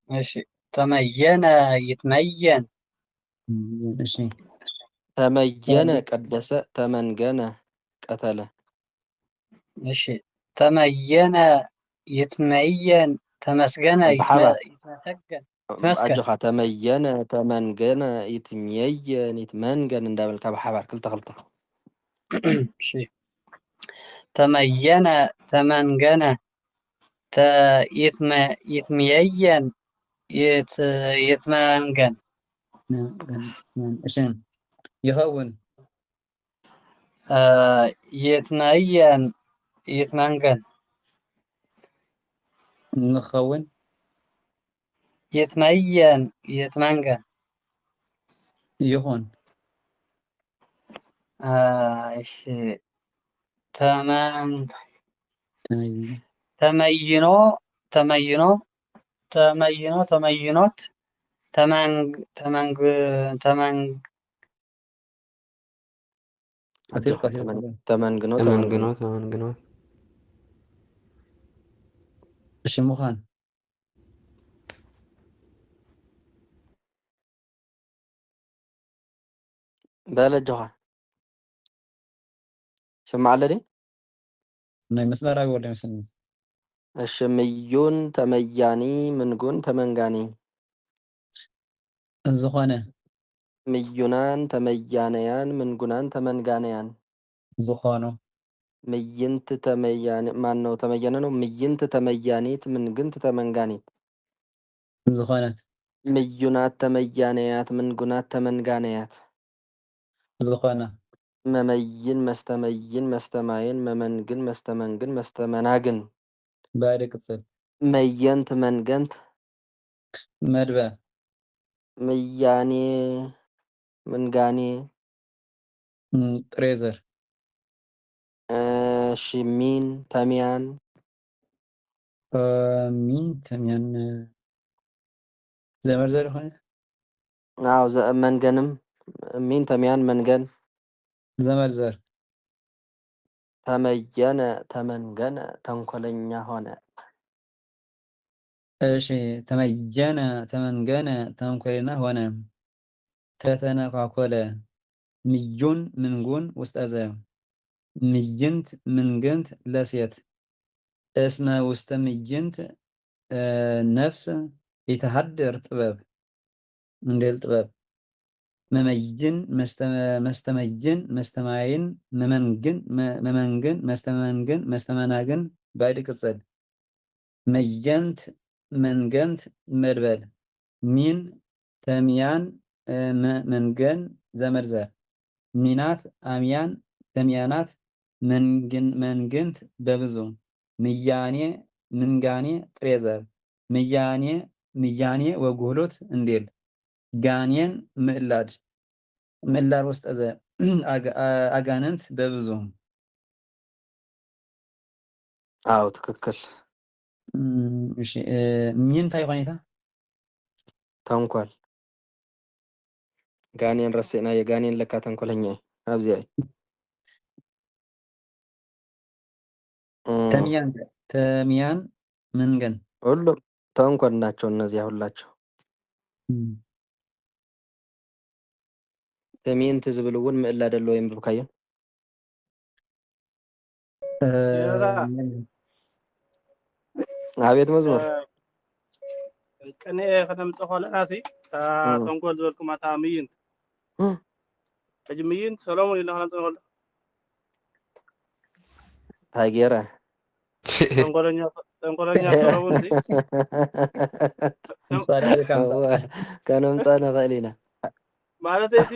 እሺ ተመየነ ይትመየን እሺ ተመየነ ቀደሰ ተመንገነ ቀተለ እሺ ተመየነ ይትመየን ተመስገነ ይትመሰገን ተመስገን አጅኻ ተመየነ ተመንገነ ይትመየን ይትመንገን እንዳበልካ ብሓባር ክልተ ክልተ እሺ ተመየነ ተመንገነ ይትመየን ይትመንገን እሺ ይኸውን ይትመየን ይትመንገን ንኸውን ይትመየን ይትመንገን ይኹን እሺ ተመይኖ ተመይኖ ተመይኖ ተመይኖት ተመንግ ተመንግኖ ተመንግኖ ተመንግኖ እሺ ምዃን በለጅኻ ስማዕ ለዲ ናይ መስመር ኣብ ወለ መስኒ እሺ ምዩን ተመያኒ ምንጉን ተመንጋኒ ዝኾነ ምዩናን ተመያነያን ምንጉናን ተመንጋነያን ዝኾኑ ምይንት ተመያኒ ማን ነው ተመያነ ነው ምይንት ተመያኒት ምንግንት ተመንጋኒት ዝኾነት ምዩናት ተመያነያት ምንጉናት ተመንጋነያት ዝኾነ መመይን መስተመይን መስተማይን መመንግን መስተመንግን መስተመናግን ባይደ ቅጽል መየንት መንገንት መድበ ምያኔ ምንጋኔ ጥሬዘር ሽሚን ተሚያን ሚን ተሚያን ዘመርዘር ሆነ አዎ መንገንም ሚን ተሚያን መንገን ዘመርዘር ተመየነ ተመንገነ ተንኮለኛ ሆነ እሺ ተመየነ ተመንገነ ተንኮለኛ ሆነ ተተነኳኮለ ምዩን ምንጉን ውስጠ ዘ ምይንት ምንግንት ለሴት እስመ ውስተ ምይንት ነፍስ የተሃደር ጥበብ እንዴል ጥበብ መመይን መስተመይን መስተማይን መመንግን መመንግን መስተመንግን መስተመናግን بعد قصد مينت منجنت مربل مين تميان منجن زمرزر مينات أميان تميانات منجنت ببزو مياني منجاني تريزر مياني وقولوت انديل غانيان مئلاد وسط أزا أغاننت ببزو أو تككل እሺ ምን ታይ ሁኔታ ተንኮል ጋኔን ረሴና የጋኔን ለካ ተንኮለኛ አብዚያ ተሚያን መንገን ሁሉም ተንኮል ናቸው እነዚያ ሁላቸው ተሚን ትዝብልውን ምዕላ ደሎ ወይም ብካየን አቤት መዝሙር ቅኔ ከነምጽ ኾለናሲ ተንኮል ዝበልኩም አታ ምይንት እጅ ምይንት ሰሎሞን ኢልና ኸነምጽ ታጌራ ተንኮለኛ ሰሎሞን ሲ ከነምጻነ ኸሊና ማለት እዚ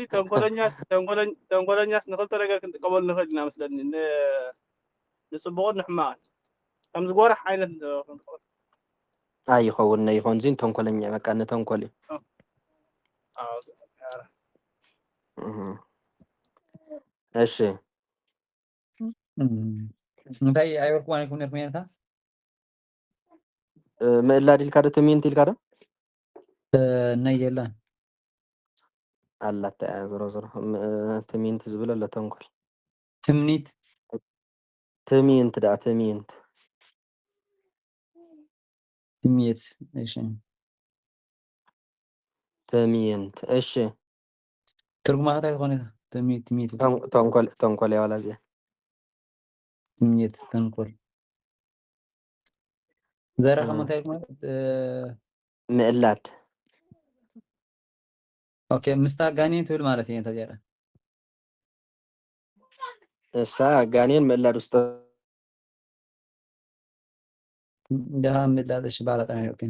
ተንኮለኛስ ንኽልተ ነገር ክንጥቀመሉ ንኽእል ኢና መስለኒ ንፅቡቕን ንሕማቕን ከም ዝጎርሕ ዓይነት አይኸውን ይኾን ዚን ተንኮለኛ በቃ ነተንኮል እሺ እንታይ አይወርኩም አይኩም ነርሜታ ምዕላድ ኢልካ ደ ተሚንት ኢልካ ደ ነየላን አላታ ዞሮ ዞሮ ተሚንት ዝብል አለ ተንኮል ትምኒት ተሚንት ዳ ተሚንት ትምየት እሺ ተሚንት እሺ ትርጉማታ ይሆነ ትምየት ተንኮል ያዋላዚያ ትምየት ተንኮል ዘራ ከመታይ ማለት ምዕላድ ኦኬ ምስታ ጋኔን ትብል ማለት ነው ተጀራ እሳ ጋኔን ምዕላድ ውስጥ ደሃ ምዕላድሽ ባላጣ ነው ኦኬ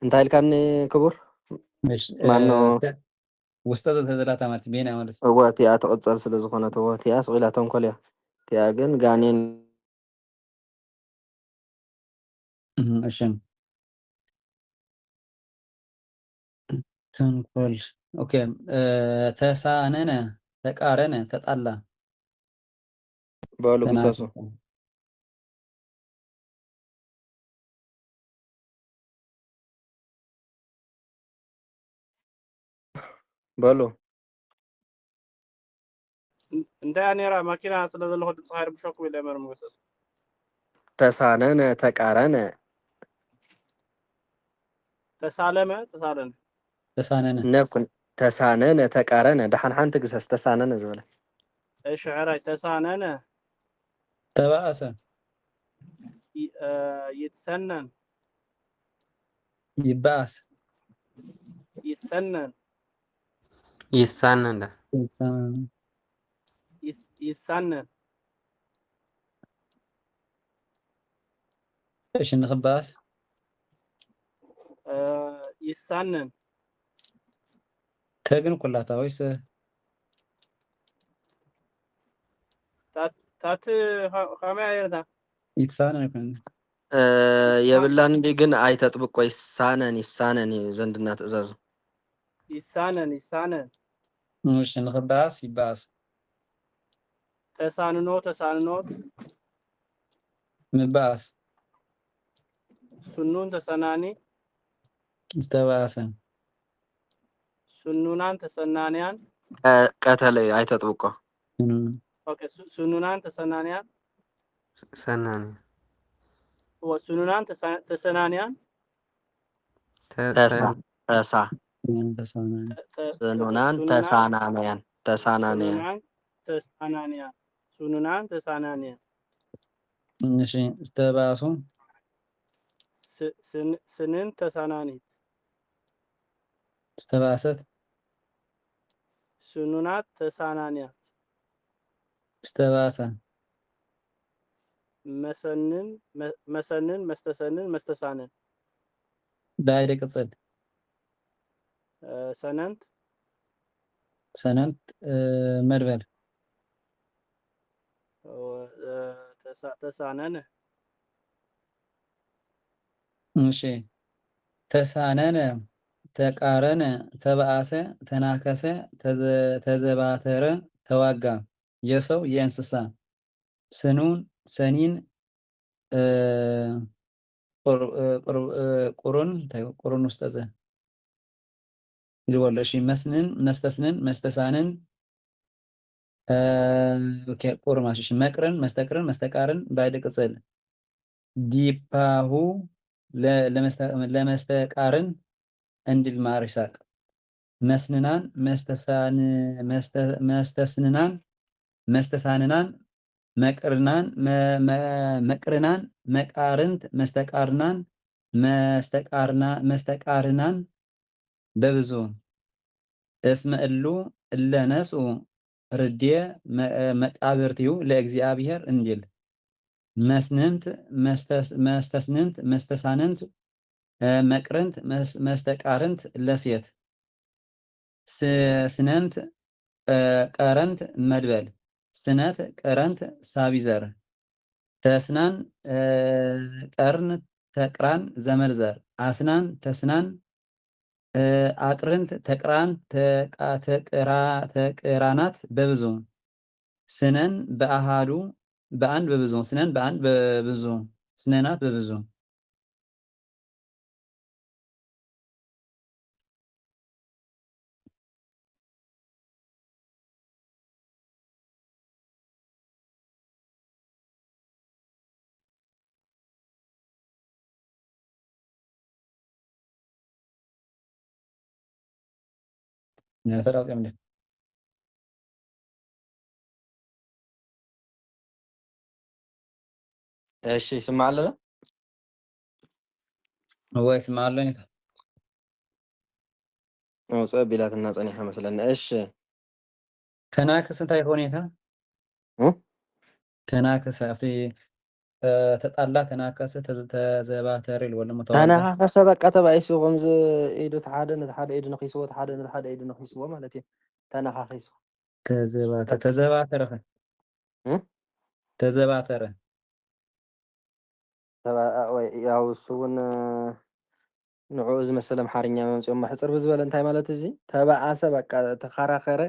እንታይ ኢልካኒ ክቡር ማኖ ውስጠት ተዘላታ ማለት ቤና ማለት ወቲያ ተቀጸል ስለ ዝኾነ ተወቲያ ስቂላ ተንኮል ያ ቲያ ግን ጋኔን እሺም ተንኮል ኦኬ ተሳነነ ተቃረነ ተጣላ በሉ ግሰሱ በሉ እንታይ ነራ ማኪና ስለ ዘለዎ ድምፂ ሃይር ብሾክ ወይ ለመር መገሰስ ተሳነነ ተቃረነ ተሳለነ ነኩን ተሳነነ ተቃረነ ደሓን ሓንቲ ግሰስ ተሳነነ ዝበለ እሺ ሕራይ ተሳነነ ተባአሰ ይትሰነን ይባስ ይሰነን ይሳነን ይሳነን እሺ ንኽባስ ይሳነን ተግን ኩላታ ወይስ ታት ካመያ የርታ ይትሳነን ይኩን የብላን እንጂ ግን አይተጥብቆ ይሳነን ዘንድና ትእዛዙ ይሳነን እሺ ንኽባስ ይባስ ተሳንኖት ምባስ ሱኑን ተሰናኒ ዝተባሰ ሱኑናን ተሰናንያን ቀተለ አይተጥብቆ ኦኬ ሱኑናን ተሰናንያን ሰናኒ ወሱኑናን ተሰናንያን ተሳ ሱኑናን ተሳናንያን ሱኑናን ተሳናንያን እሺ ዝተባሱ ስንን ተሳናኒት ዝተባሰት ሱኑናት ተሳናንያት استباسة مسنن مستسنن مستسانن بعد قصد سننت سننت مدبل تسانن ماشي تسانن ተቃረነ ተበአሰ ተናከሰ ተዘባተረ ተዋጋ የሰው የእንስሳ ስኑን ሰኒን ቁሩን ውስጥ ዘ ይወለሽ መስንን መስተስንን መስተሳንን ኦኬ ቁር ማሽሽ መቅረን መስተቅረን መስተቃረን ባይደ ቅጽል ዲፓሁ ለመስተቃረን እንዲል ማር ይሳቅ መስንናን መስተስንናን መስተሳንናን መቅርናን መቃርንት መስተቃርናን መስተቃርናን በብዙ እስመ እሉ እለ ነስኡ ርድየ መቃብርቲው ለእግዚአብሔር እንዲል መስንንት መስተስንንት መስተሳንንት መቅርንት መስተቃርንት ለሴት ስነንት ቀረንት መድበል ስነት ቀረንት ሳቢዘር ተስናን ቀርን ተቅራን ዘመርዘር አስናን ተስናን አቅርንት ተቅራን ተቅራናት በብዙ ስነን በአሃዱ በአንድ በብዙ ስነን በአንድ በብዙ ስነናት በብዙ ነፈራው ያምደ እሺ ስማለ ወይ ስማለኝ ቢላትና ጸኒሐ መስለና እሺ ተናከሰ እንታይ ሁኔታ ተናከሰ አፍቲ ተጣላ ተናከሰ ተዘባተረ ወለም ተዋጋ ተናከሰ በቃ ተባይሱ ከምዝ ኢዱ ተሓደ ነተሓደ ኢዱ ነኺስዎ ተሓደ ነተሓደ ኢዱ ነኺስዎ ማለት እዩ ተናኻኺሱ ተዘባተረ ተዘባተረ ወይ ያው እሱውን ንዑ ዝመሰለ አምሓርኛ መምጽኦም ማሕፅር ብዝበለ እንታይ ማለት እዚ ተባኣሰ በቃ ተኸራኸረ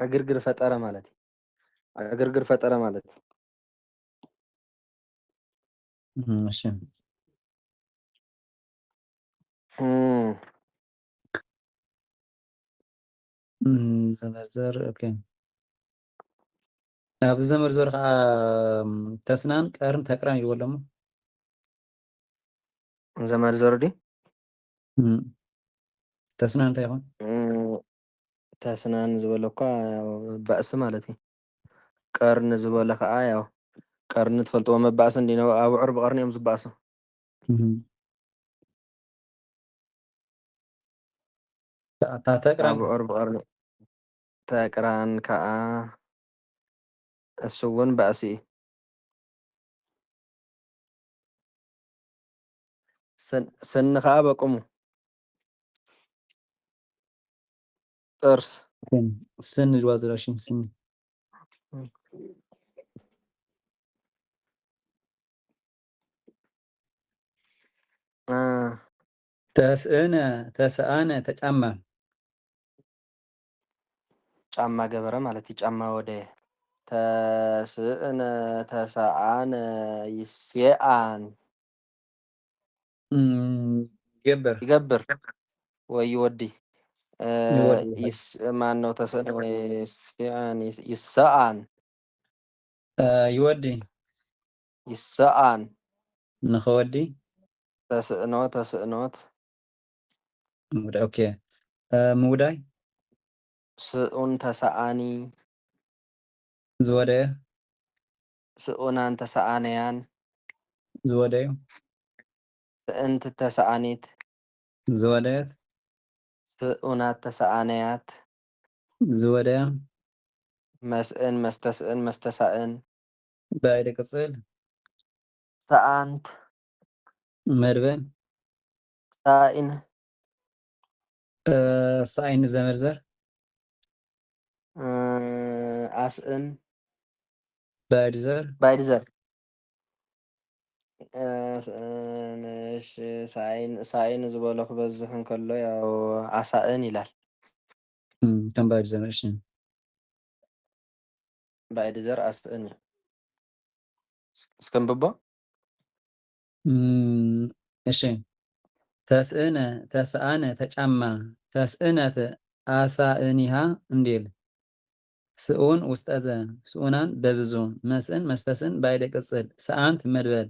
ዕግርግር ፈጠረ ማለት እዩ ዕግርግር ፈጠረ ማለት እሺ ዘመርዘር ኦኬ ኣብ ዘመርዘር ከዓ ተስናን ቀርን ተቅራን ይወለሙ ዘመርዘር ዲ ተስናን እንታይ ይኾን ተስናን ዝበለ እኳ ባእሲ ማለት እዩ ቀርን ዝበለ ከዓ ያው ቀርኒ ትፈልጥዎ መባእሲ እንዲ ነው ኣብዑር ብቀርኒ እዮም ዝበኣሱ ኣብዑር ብቀርኒ ተቅራን ከዓ እሱ እውን ባእሲ እዩ ስኒ ከዓ በቁሙ ጥርስ ስኒ ድዋ ዝራሽን ስኒ ተስእነ ተሰአነ ተጫማ ጫማ ገበረ ማለት እዩ ጫማ ወደየ ተስእነ ተሰአነ ይስአን ይገብር ወይ ይወዲ ማን ነው ተስእነ ይስአን ይሰአን ይወዲ ይሰአን ንኸወዲ ተስእኖት ተስእኖት ኦኬ ምውዳይ ስኡን ተሰአኒ ዝወደየ ስኡናን ተሰአነያን ዝወደዩ ስእንቲ ተሰአኒት ዝወደየት ስኡናት ተሰአነያት ዝወደያ مسئن مستسئن مستسائن بعد قصل سأنت مدبل سائن ሳይን ዘመርዘር أسئن ባድዘር بايدزر ሳይን ዝበሎ ክበዝሕ እንከሎ ያው ኣሳእን ይላል ከም ባድዘር እሺ ባይድዘር ኣስእን እዩ እስከንብቦ እሺ ተስእነ ተስአነ ተጫማ ተስእነት አሳእኒሃ እንዲል ስኡን ውስጠዘ ስኡናን በብዙ መስእን መስተስን ባይደ ቅጽል ሰአንት መድበል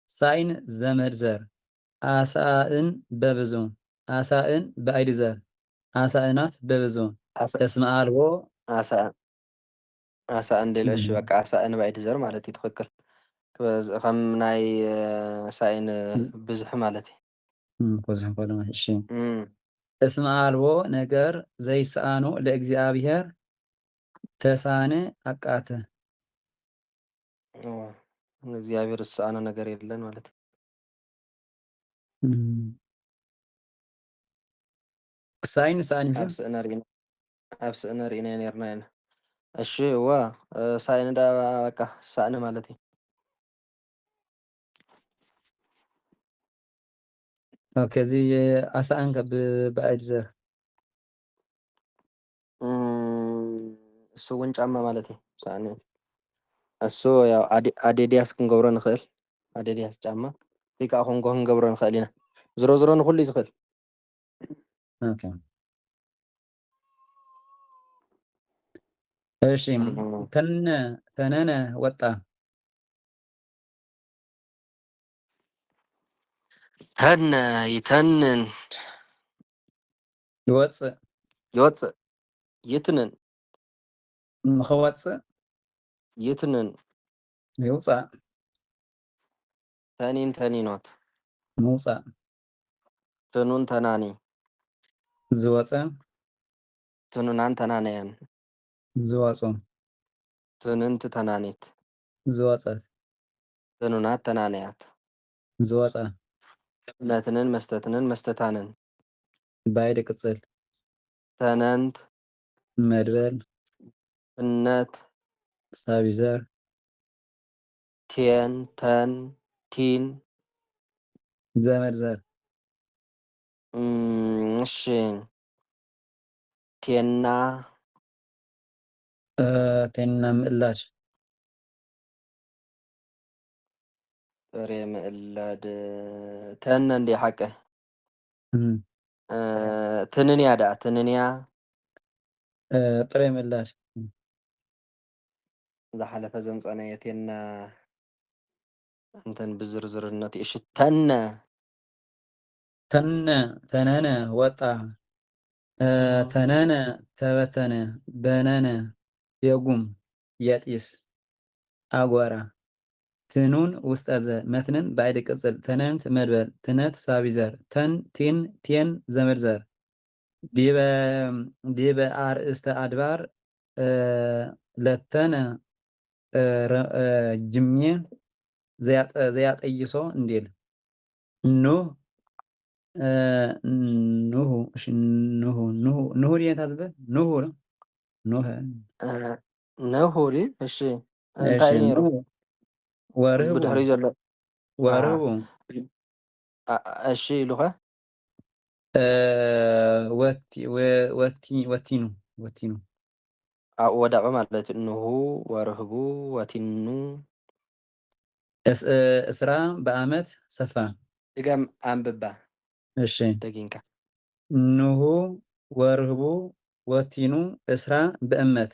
ሳይን ዘመድዘር አሳእን በብዙ አሳእን በአይድ ዘር አሳእናት በብዙ እስመ አልቦ ኣሳእን ደሎ እሺ በቃ ኣሳእን ባይድዘር ማለት እዩ ትክክል ከም ናይ ሳይን ብዙሕ ማለት እዩ ብዙሕ ኮሎ እሺ እስመ አልቦ ነገር ዘይሰአኖ ለእግዚአብሔር ተሳነ አቃተ እግዚአብሔር ዝሰአኖ ነገር የለን ማለት እዩ ሳይን ሳይን ኣብ ስእነ ርኢና ነርና ኢና እሺ ዋ ሳይን ዳ በቃ ሳእነ ማለት እዩ ኦኬ እዚ አሳእን በአይድ ዘር እሱ እውን ጫማ ማለት እዩ ሳእነ እሱ ያው ኣዴድያስ ክንገብሮ ንኽእል ኣዴድያስ ጫማ ወይ ከዓ ኮንጎ ክንገብሮ ንኽእል ኢና ዝሮ ዝሮ ንኩሉ እዩ ዝኽእል ኦኬ እሺ ተነነ ወጣ ተነ ይተንን ይወፅእ ይወፅእ ይትንን ንኸወፅእ ይትንን ይውፃእ ተኒን ተኒኖት ምውፃእ ትኑን ተናኒ ዝወፀ ትኑናን ተናነያን ዝወፆ ትንንት ተናኒት ዝወፀት ትኑናት ተናነያት ዝወፀ እምነትንን መስተትንን መስተታንን ባይደ ቅጽል ተነንት መድበል እነት ሳቢዘር ቴን ተን ቲን ዘመድዘር እሺ ቴና ቴና ምእላድ ጥሬ ምእላድ ተነ እንዴ ሓቀ ትንንያ ዳ ትንንያ ጥሬ ምእላድ ዝሓለፈ ዘምፀናዮ ቴና እንተን ብዝርዝርነት እሺ ተነ ተነነ ወጣ ተነነ ተበተነ በነነ የጉም የጢስ አጓራ ትኑን ውስጠዘ መትንን ባይደ ቅጽል ተነንት መድበል ትነት ሳቢዘር ተን ቲን ቴን ዘመድዘር ዲበ አርእስተ አድባር ለተነ ጅሜ ዘያጠይሶ እንዲል ኑህ ኑሁ እሺ ኑሁ ኑሁ ኑሁ ዲታ ዝብል ኑሁ ኑህ ነሁሪ እሺ እንታይ ነይሩ ወርህቡ ብድሕሪ ዘሎ ወርህቡ እሺ ኢሉኸ ወቲኑ ኣብኡ ወዳቐ ማለት እዩ ንሁ ወርህቡ ወቲኑ እስራ በአመት ሰፋ ድገም አንብባ እሺ ደጊንካ ንሁ ወርህቡ ወቲኑ እስራ በእመት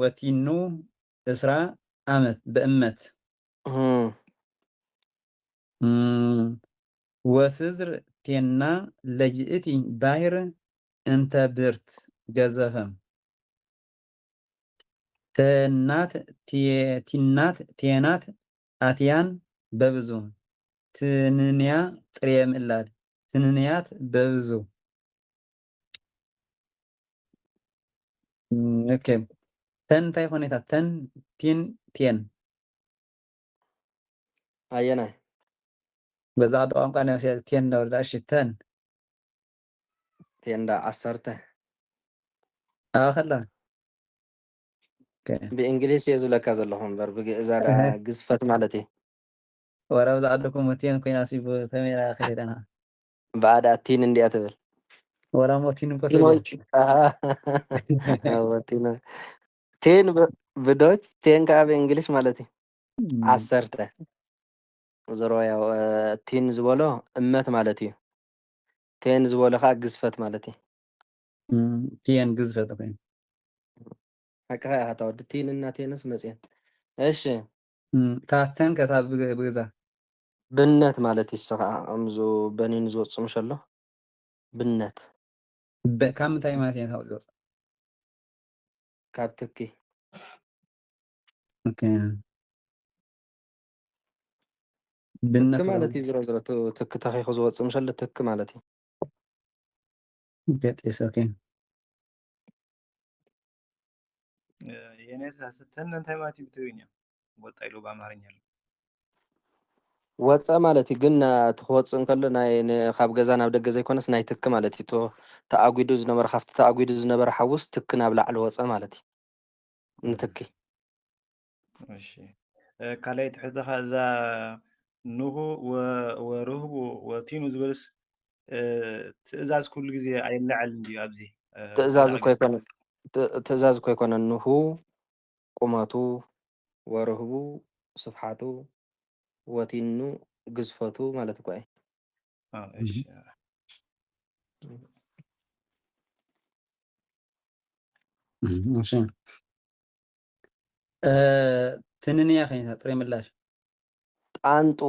ወቲኑ እስራ አመት በእመት ወስዝር ቴና ለይእቲ ባሕር እንተ ብርት ገዘፈም ተናት ቲናት ቴናት አትያን በብዙ ትንንያ ጥሬ ምእላድ ትንንያት በብዙ اوكي تن እንታይ ሁኔታ ተን ቲን ቴን ኣየናይ በዛ ዓዲ ቋንቋ ናይ ቴን እንዳወርዳ እሺ ተን ቴንዳ 10 ከላ ብእንግሊዝ እየ ዝብለካ ዘለኹ እምበር ብግእዛዳ ግዝፈት ማለት እዩ ወራ በዛ ዓድኩም ቴን ኮይና ሲቡ ተሜራ ከይደና بعد ቲን እንዲያ ትብል ወራ ሞቲን እኮ ቲኖች ቴን ብዶች ቴን ከዓ ብእንግሊሽ ማለት እዩ 10 ዝሮ ያው ቲን ዝበሎ እመት ማለት እዩ ቴን ዝበሎ ከዓ ግዝፈት ማለት እዩ ቴን ግዝፈት ኮይኑ حكا هتود تين እና ቴንስ መጽየን እሺ ታተን ከታ ብገዛ ብነት ማለት ይስኻ አምዞ በኒን ዝወጽም ሸሎ ብነት በካም ታይ ማለት ነው ታውዞ ካብትኪ ኦኬ ብነት ማለት ይዝሮ ዝሮ ትክ ተኺኹ ዝወጽም ሸሎ ትክ ማለት እዩ ገጥስ ኦኬ የኔ ተን እንታይ ማለት እዩ ብትግርኛ ወጣ ኢሉ በአማርኛ ወፃ ማለት እዩ ግን ትኽወፅእ እንከሎ ናይ ካብ ገዛ ናብ ደገ ዘይኮነስ ናይ ትክ ማለት እዩ ተኣጒዱ ዝነበረ ካብቲ ተኣጒዱ ዝነበረ ሓውስ ትክ ናብ ላዕሊ ወፀ ማለት እዩ ንትኪ እሺ ካልኣይ ትሕዝኻ እዛ ንሁ ወርህቡ ወቲኑ ዝብልስ ትእዛዝ ኩሉ ግዜ ኣይላዓልን ድዩ ኣብዚ ትእዛዝ እኮ ኣይኮነን ንሁ ቁመቱ ወርህቡ ስፍሓቱ ወቲኑ ግዝፈቱ ማለት እኮ እዩ እሺ እሺ ትንንያ ኸይታ ጥሬ ምላሽ ጣንጡ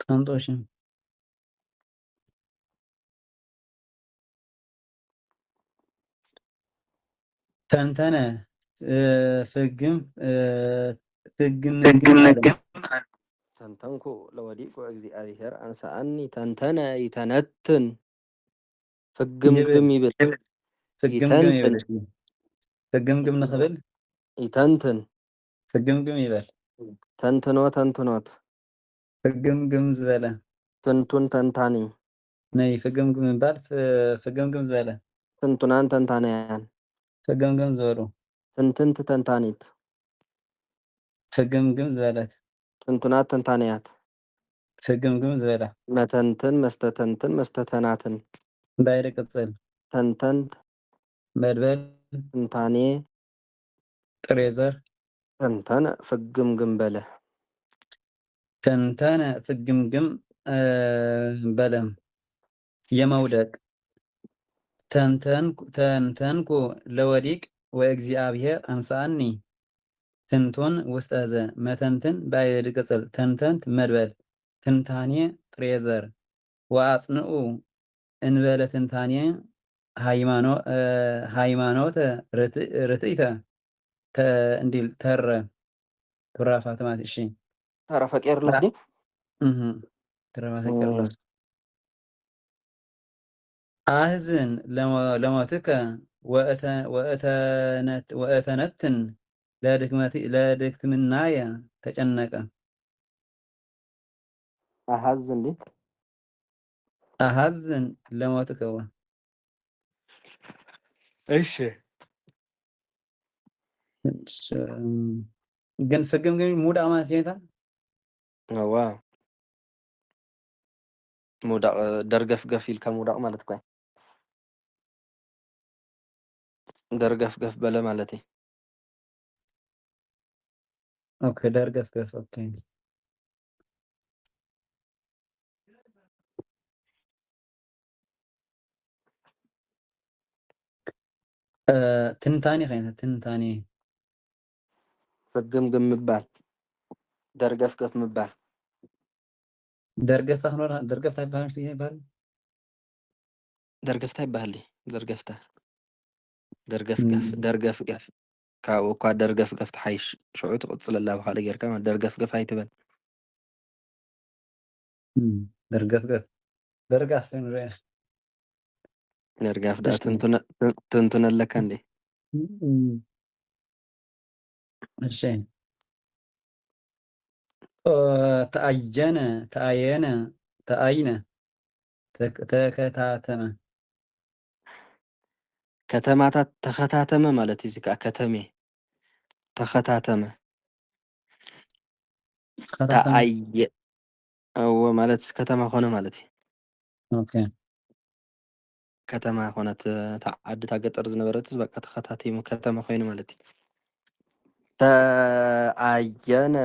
ጣንጡ እሺ ተንተነ ፍግም ተንተንኩ ለወዲቁ እግዚአብሔር አንሳአኒ ተንተነ ይተነትን ፍግምግም ይብል ፍግምግም ይብል ፍግምግም ንኽብል ይተንትን ፍግምግም ይበል ተንትኖ ተንትኖት ፍግምግም ዝበለ ትንቱን ተንታኒ ናይ ፍግምግም ይባል ፍግምግም ዝበለ ትንቱናን ተንታንያን ፍግምግም ዝበሉ ትንትንት ተንታኒት ፍግምግም ዝበለት ትንቱናት ተንታንያት ፍግምግም ዝበለ መተንትን መስተተንትን መስተተናትን ባይደ ቅጽል ተንተንት መድበል ትንታኔ ጥሬዘር ተንተነ ፍግምግም በለ ተንተነ ፍግምግም በለም የመውደቅ ተንተንኩ ለወዲቅ ወእግዚአብሔር አንሳአኒ ትንቱን ውስጥ ዘ መተንትን ባይድ ቅጽል ተንተንት መድበል ትንታኔ ጥሬዘር ወአጽንኡ እንበለ ትንታኔ ሃይማኖት ርትዕተ እንዲል ተረ ትራፋት ማለት እሺ ተረፈ ቄርሎስ ዲ ትራፋት ቄርሎስ አህዝን ለሞትከ ወእተነትን ለድክምናየ ተጨነቀ አሐዝን ዲ አሐዝን ለሞትከ እሺ ግን ፍግምግም ሙዳቅ ማለት ሲታ አዋ ሙዳቅ ደርገፍገፍ ኢልካ ሙዳቅ ማለት እኮ ደርገፍገፍ በለ ማለት እዩ ኦኬ ደርገፍገፍ ኦኬ ትንታኔ ኸይነ ትንታኔ ፍግምግም ምባል ደርገፍገፍ ምባል ደርገፍታ ክኖር ደርገፍታ ይባላል ይባል ደርገፍታ ይባል ደርገፍታ ደርገፍገፍ ደርገፍገፍ ካብኡ እኳ ደርገፍገፍ ተሓይሽ ሽዑ ትቕፅለላ ብካልእ ጌርካ ደርገፍገፍ ኣይትበል درقف درقف نرينا نرجع في ده إيش تبي؟ تنتن لك عندي الشين تأين تأين تكتاتم ከተማታት ተኸታተመ ማለት እዩ ከዓ ከተሜ ተኸታተመ ختاتم ተኣየ እዎ ማለት ከተማ ኾነ ማለት እዩ أوكي ከተማ ኾነት ዓድታ ገጠር ዝነበረትስ በቃ ተኸታቲሙ ከተማ ኮይኑ ማለት እዩ ተኣየነ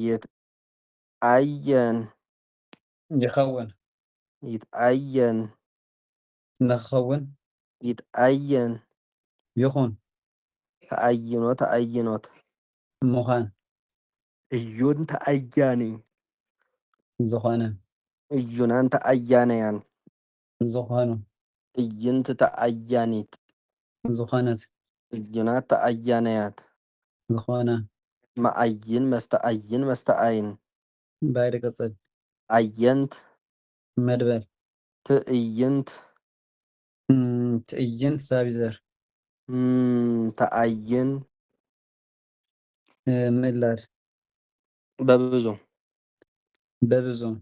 يتأين يخون يتأين نخون يتأين يخون تأينوت تأينوت مخان እዩን ተአያኒ زخانة እዩናን ተአያነያን زخانة እይንት ተአያኒት زخانة እዩናት ተአያነያት زخانة መአይን መስተአይን መስተአይን بعد قصد አየንት مدبل ትዕይንት تأين سابزر ተአይን ملار በብዙ ببزو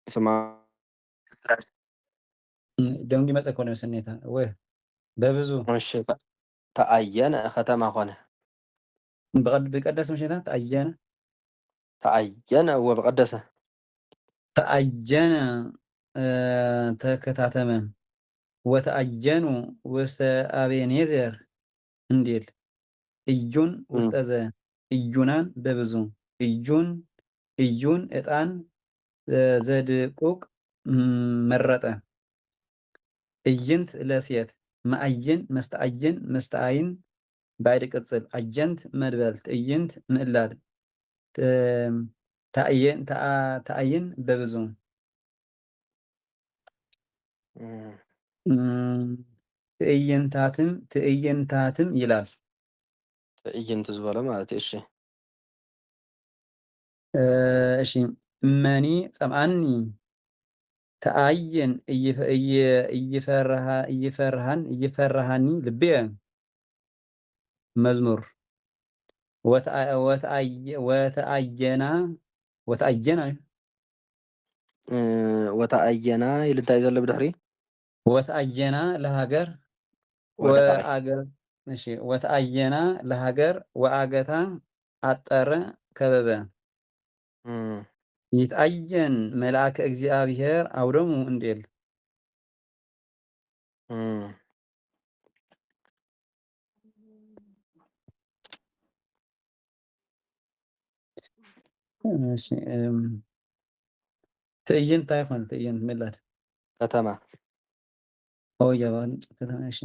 ስማ دونجي متى كنا سنيتها وين ببزو እሺ ተአየነ ከተማ ኾነ بقدس مشيتها تأين ተአየነ ወበቀደሰ تأين تكتاتم وتأينوا وست أبينيزر انديل እዩን ውስጠ ዘ እዩናን በብዙ እዩን እጣን ዘድቁቅ መረጠ እይንት ለሴት መአይን መስተአይን መስተአይን ባዕድ ቅጽል አየንት መድበል ትዕይንት ምዕላድ ተአይን በብዙ ትዕይንታትም ይላል ትዕይንት ዝበለ ማለት እሺ እሺ እመኒ ጸምአኒ ተአይን እይፈራሃኒ ልብየ መዝሙር ወተአየና ኢሉ እንታይ ዘሎ ብድሕሪ ወተአየና ለሃገር ወአገር እሺ ወተአየና ለሃገር ወአገታ አጠረ ከበበ ይትአየን መልአከ እግዚአብሔር አውደሙ እንዴል እሺ ትዕይንት አይሆን ትዕይንት ምላት ከተማ ያባን ከተማ እሺ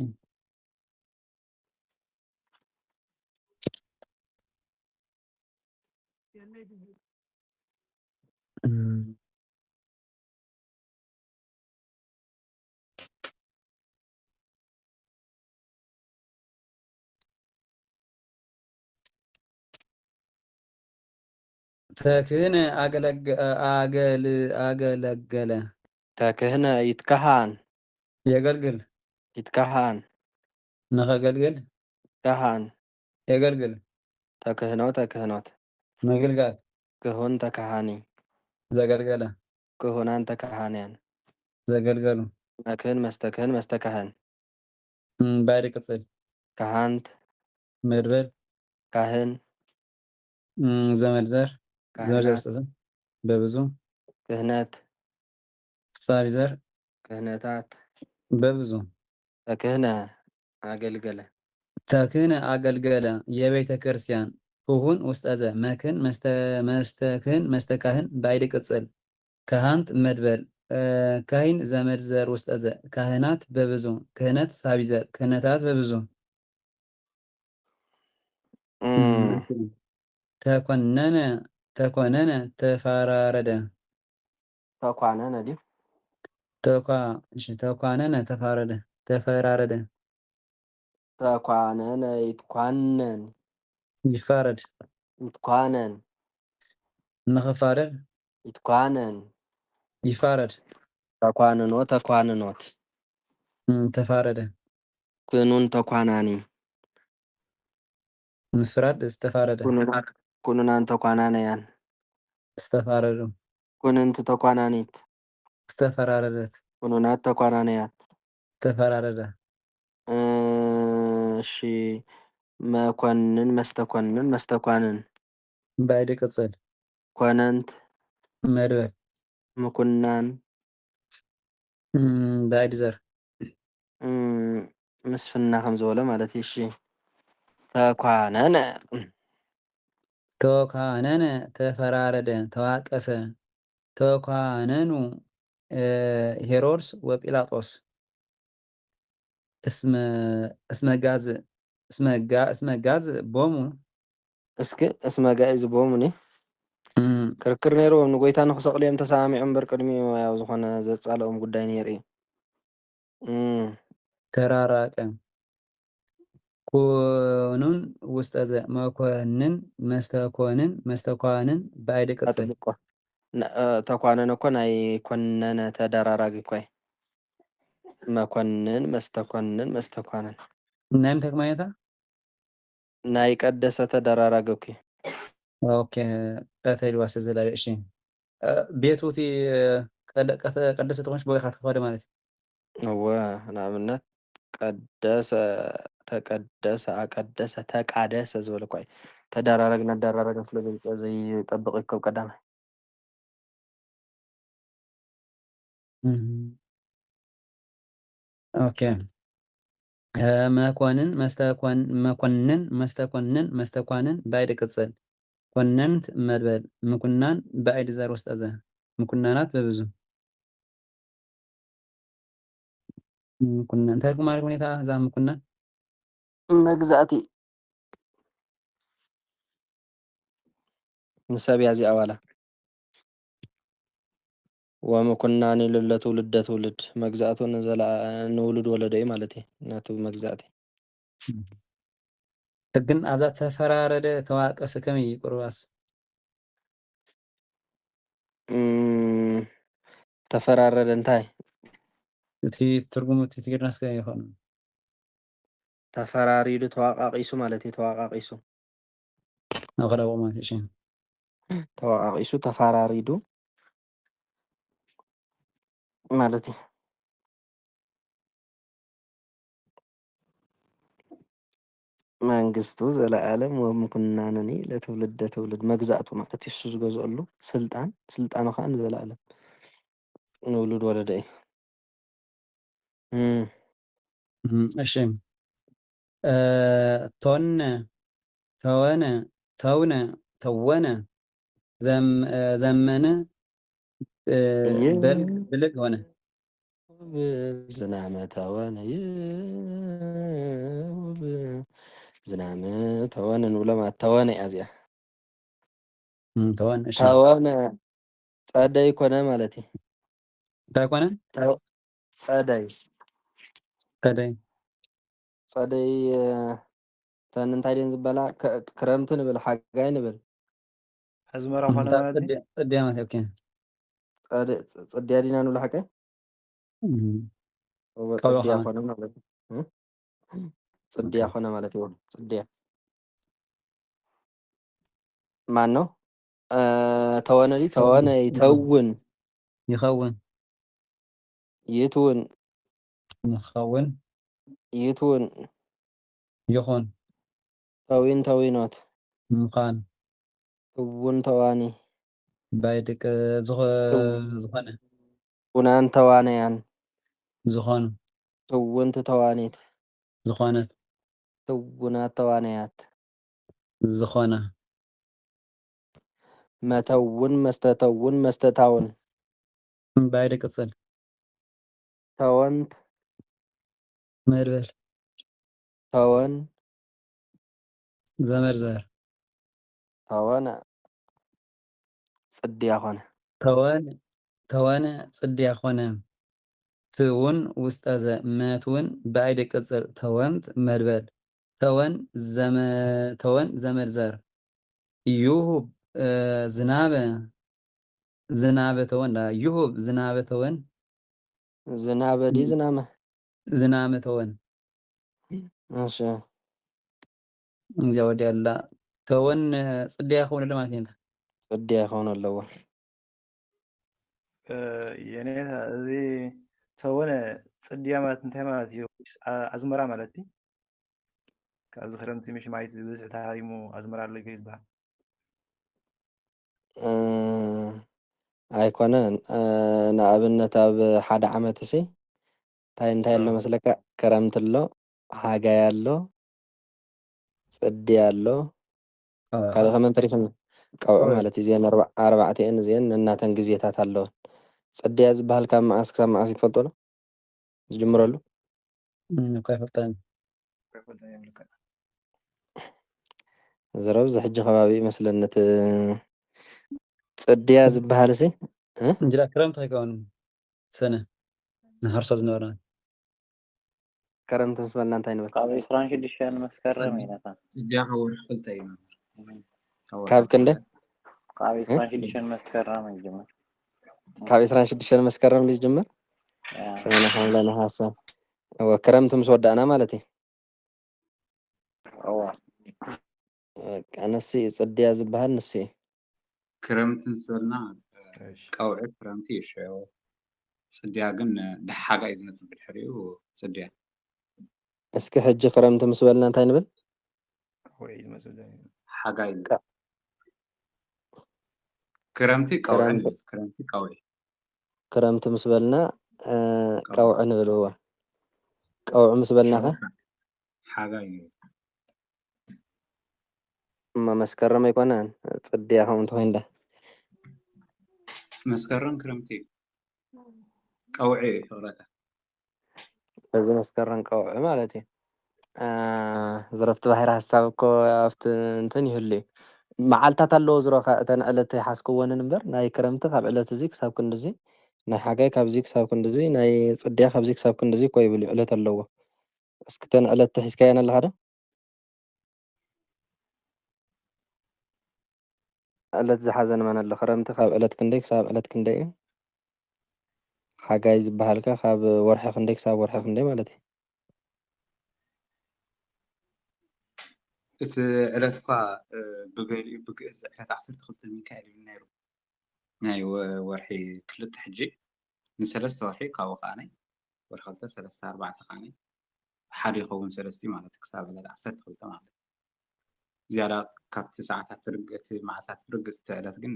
ተክህነ አገለገለ ተክህነ ይትከሃን የገልግል ይትከሃን ነኸገልግል ከሃን የገልግል ተክህኖት መገልጋል ክሁን ተካሃኒ ዘገልገለ ክሁናን ተካሃንያን ዘገልገሉ መክህን መስተካህን ባዕድ ቅጽል ካሃንት መድበል ካህን ዘመድዘር ዘመድዘር በብዙ ክህነት ሳቢዘር ክህነታት በብዙ ተክህነ አገልገለ የቤተ ክርስቲያን ክሁን ውስጠዘ መክን መስተክህን መስተካህን ባዕድ ቅጽል ካህንት መድበል ካህን ዘመድዘር ውስጠዘ ካህናት በብዙ ክህነት ሳቢዘር ክህነታት በብዙ ተኮነነ ተፋራረደ ተኳነነ ዲ ተኳነነ ተፈራረደ ተኳነነ ይትኳነን ይፋረድ ይትኳነን نخفارد يتكوانن يفارد تكواننوت تكواننوت تفارد كنون تكواناني مفرد استفارد كنون تكوانانيان استفارد كننت تكوانانيت استفراردت كنونات تكوانانيات استفرارد شي مكونن مستكونن مستكوانن بعد قصد كوننت مدبل مكنان بعد زر مسفنا خمزة ولا مالتي شي تكوانن ተወኳነነ ተፈራረደ ተዋቀሰ ተወኳነኑ ሄሮድስ ወጲላጦስ እስመ ጋዝ ቦሙ እስኪ እስመ ጋዝ ቦሙኒ ክርክር ነይሮም ንጎይታ ንክሰቅልዮም ተሰሚዖም እምበር ቅድሚኡ ያው ዝኾነ ዘፃለኦም ጉዳይ ነይሩ እዩ ተራራቀ ኮኑን ውስጠዘ መኮንን መስተኳንን በአይደ ቅጽል አጥብቆ ተኳነነ እኮ ናይ ኮነነ ተደራራጊ እኳ እዩ መኮንን መስተኮንን መስተኳንን ናይ ምንታይ ማለታ ናይ ቀደሰ ተደራራጊ እኮ እዩ ኦኬ ቀተልዋስ ዘላለ እሺ ቤቱ እቲ ቀደሰ ተኮንሽ ቦይካ ትኸደ ማለት እዩ እወ ንኣብነት ቀደሰ ተቀደሰ አቀደሰ ተቃደሰ ዝበለ እኳ እዩ ተደራረግን ኣደራረግን ስለ ዘይጠብቅ ይከብ ቀዳማይ ኦኬ መኮንን መስተኮንን ባይድ ቅጽል ኮነንት መድበል ምኩናን በአይድ ዘር ውስጥ አዘ ምኩናናት በብዙ ምኩናን ተርጉም ማለት ሁኔታ እዛ ምኩናን መግዛእቲ ንሰብያ እዚኣ ዋላ ወምኩናን ለትውልደ ትውልድ መግዛእቱ ንውልድ ወለደ እዩ ማለት እዩ ናቱ መግዛእቲ ግን ኣብዛ ተፈራረደ ተዋቀሰ ከመይ ቁርባስ ተፈራረደ እንታይ እቲ ትርጉም እቲ ትግርናስ ከመይ ይኾን ተፈራሪዱ ተዋቃቂሱ ማለት እዩ ተዋቃቂሱ ኣብ ከዳቦ ማለት እሺ ተዋቃቂሱ ተፈራሪዱ ማለት እዩ መንግስቱ ዘለዓለም ወምኩናንኒ ለትውልደ ትውልድ መግዛእቱ ማለት እዩ እሱ ዝገዝአሉ ስልጣኑ ከዓ ንዘለዓለም ንውሉድ ወለደ እዩ እሺ ቶነ ተወነ ተውነ ተወነ ዘመነ ብልግ ሆነ ዝናመ ተወነ ዝናመ ተወነ ንብለማ ተወነ እያ እዚኣ ተወነ እሺ ተወነ ጸደይ ኮነ ማለት እዩ እንታይ ኮነ ጸደይ ጸደይ ተን እንታይ ደን ዝበላ ክረምቲ ንብል ሓጋይ ንብል ኣዝመራ ኮነ ማለት እዩ ጽድያ ማለት ኦኬ ጽድያ ዲና ንብላ ሓጋይ ጽድያ ኮነ ማለት እዩ ጽድያ ኮነ ማለት እዩ ጽድያ ማን ነው ተወነ ተወነ ይተውን ይኸውን ይትውን ይኸውን ይትውን ይኹን ተዊን ተዊኖት ምዃን ትውን ተዋኒ ባይድቅ ዝኾነ ቡናን ተዋነያን ዝኾኑ ትውንቲ ተዋኒት ዝኾነት ትውናት ተዋነያት ዝኾነ መተውን መስተተውን መስተታውን ባይድ ቅጽል ተወንት መድበል ተወን ዘመርዘር ተወነ ጽድያ ኮነ ተወነ ጽድያ ኮነ ትውን ውስጠ መትውን በአይደ ቅጽል ተወንት መድበል ተወን ዘመርዘር ይሁብ ዝናበ ተወን ይሁብ ዝናበ ተወን ዝናበ ዲ ዝናመ ዝናመ ተወን እሺ እንጃ ወዲያ አላ ተወን ጽድያ ኾነ ለማለት ነው ጽድያ ይኾን ኣለዎ የኔ እዚ ተወነ ጽድያ ማለት እንታይ ማለት እዩ ኣዝመራ ማለት እዩ ካብዚ ክረምቲ ምሽ ማይት ዝበዝሕ ተሃሪሙ ኣዝመራ ኣሎ እዩ ዝበሃል ኣይኮነን ንኣብነት ኣብ ሓደ ዓመት እሲ እንታይ ኣሎ መስለካ ክረምቲ ኣሎ ሓጋይ ኣሎ ጽድያ ኣሎ ካልእ ከመይ እንተሪፍና ቀውዒ ማለት እዩ እዚአን ኣርባዕተን እዚአን ነናተን ግዜታት ኣለወን ጽድያ ዝበሃል ካብ መዓስ ክሳብ መዓስ ትፈልጦ ዶ ዝጅምረሉ ካይፈልጠን ዝረብ ዝሕጂ ከባቢ ይመስለኒ እቲ ጽድያ ዝበሃል እሲ እንጅራ ክረምቲ ኣይከውን ሰነ ንሓርሶ ዝነበረ ክረምቲ ምስ በልና እንታይ ንብል ካብ 26 መስከረም ኢና ጽድያ ካብ ወርሒ ክልተ እዩ ካብ ክንደይ ካብ 26 መስከረም ይጅምር ካብ 26 መስከረም ዝጅምር ሰነ ሓምለ ነሓሰ ክረምቲ ምስ ወዳእና ማለት እዩ ቀነሲ ጽድያ ዝበሃል ንሱ እዩ ክረምቲ ምስ በልና ቀውዒ ክረምቲ ይሽዑ ጽድያ ግን ሓጋይ ዝመጽእ ብድሕሪኡ ጽድያ እስኪ ሕጂ ክረምቲ ምስ በልና እንታይ ንብል ሓጋይ ክረምቲ ቀውዒ ንብል ክረምቲ ቀውዒ ክረምቲ ምስ በልና ቀውዒ ንብል እዋ ቀውዒ ምስ በልና ኸ ሓጋይ እማ መስከረም ኣይኮነን ጽድያ ከምኡ እንተኮይንዳ መስከረም ክረምቲ ቀውዒ ፍቅረታ እዚ መስከረም ቀውዒ ማለት እዩ ዝረፍቲ ባሕሪ ሓሳብ እኮ ኣብቲ እንትን ይህሉ እዩ መዓልታት ኣለዎ ዝሮኻ እተን ዕለት ይሓስክዎንን እምበር ናይ ክረምቲ ካብ ዕለት እዚ ክሳብ ክንዲዚ ናይ ሓጋይ ካብዚ ክሳብ ክንዲዚ ናይ ጽድያ ካብዚ ክሳብ ክንዲዚ እኮ ይብል እዩ ዕለት ኣለዎ እስኪ ተን ዕለት ተሒዝካየን ኣለካ ዶ ዕለት ዝሓዘን መን ኣሎ ክረምቲ ካብ ዕለት ክንደይ ክሳብ ዕለት ክንደይ እዩ ሓጋይ ዝበሃልካ ካብ ወርሒ ክንደይ ክሳብ ወርሒ ክንደይ ማለት እዩ እቲ ዕለት እኳ ብገሊኡ ብግእዝ ዕለት 12 ሚካኤል እዩ ነይሩ ናይ ወርሒ ክልተ ሕጂ ንሰለስተ ወርሒ ካብኡ ከዓነይ ወርሒ 2 3 4 ከዓነይ ሓደ ይኸውን ሰለስተ ማለት ክሳብ ዕለት 12 ማለት ዝያዳ ካብቲ ሰዓታት ትርግእቲ መዓልታት ትርግእቲ ዕለት ግን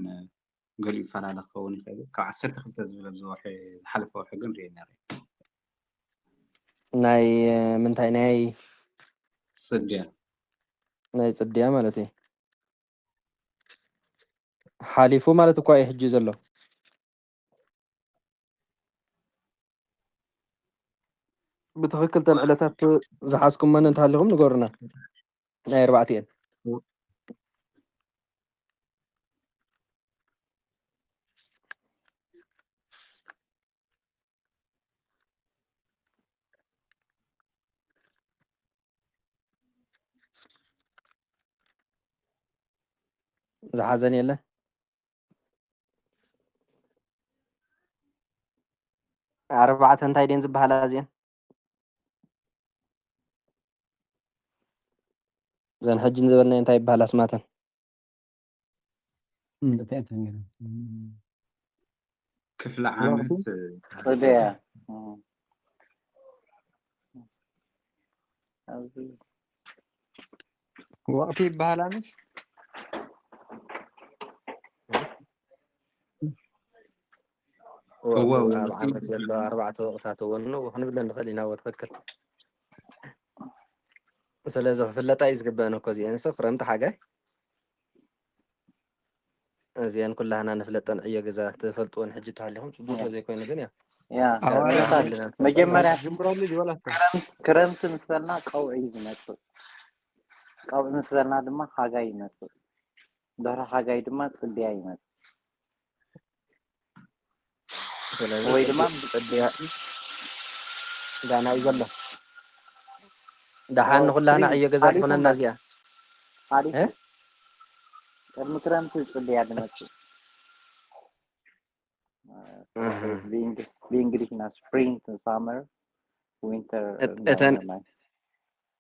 ገሊኡ ይፈላለ ክኸውን ይኽእል ካብ 12 ዝብል ዝወርሒ ዝሓለፈ ወርሒ ግን ርኢና ናይ ምንታይ ናይ ጽድያ ናይ ጽድያ ማለት እዩ ሓሊፉ ማለት እኳ እዩ ሕጂ ዘሎ ብትክክል ተን ዕለታት ዝሓዝኩመን እንተሃሊኹም ንገሩና ናይ ኣርባዕትኤን ዝሓዘን የለን ኣርባዕተ እንታይ ደን ዝበሃላ እዚአን ዘን ሕጂ ንዝበልና እንታይ ይበሃላ ስማተን ክፍለ ዓመት ጽድያ ወቅቲ ይበሃላ ነሽ ኣብ ዓመት ዘሎ ኣርባዕተ ወቕታት እውን ክንብለ ንኽእል ኢና ወትፈክር ስለዚ ክፍለጣ እዩ ዝግበአን እኮ እዚአን ሶ ክረምቲ ሓጋይ እዚአን ኩላህና ንፍለጠን ዕዮ ገዛ ትፈልጥዎን ሕጂ ተሃሊኹም ፅቡቅ ተዘይኮይኑ ግን መጀመርያ ክረምቲ ምስ በልና ቀውዒ ዝመጽእ ቀውዒ ምስ በልና ድማ ሓጋይ ይመጽእ ድሕሪ ሓጋይ ድማ ጽድያ ይመጽእ ወይ ድማ ጽድያ ዳና እዩ ዘሎ دحان نقول لنا عيا جزات هنا النازية ቅድሚ ክረምቲ ፅድያ ድመፅእ ብእንግሊዝና ስፕሪንግ ሳመር ዊንተር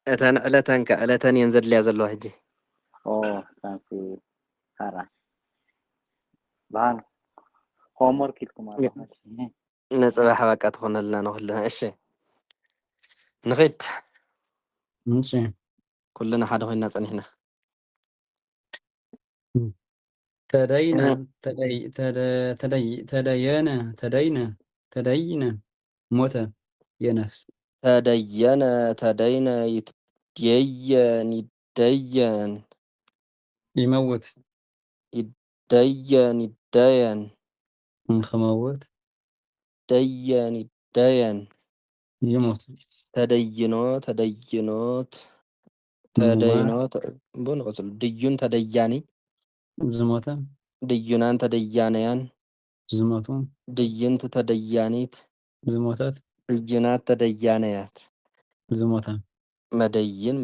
እተን ዕለተን እየን ዘድልያ ዘለዋ ሕጂ ሳንሲ ሃራ ባን ሆምወርክ ኢልኩም ኣለኹ ነፅባሕ በቃ ትኾነልና ንኩልና እሺ ንኸይድ እሺ ኩልና ሓደ ኮይና ፀኒሕና ተደይነ ሞተ የነፍስ ተደይነ ይደየን ይመውት ይደየን ክመውት ይደየን ይሞት ተደይኖት ብንቅፅሉ ድዩን ተደያኒ ዝሞተ ድዩናን ተደያነያን ዝሞቱ ድይንት ተደያኒት ዝሞተት ድዩናት ተደያነያት ዝሞተ መደይን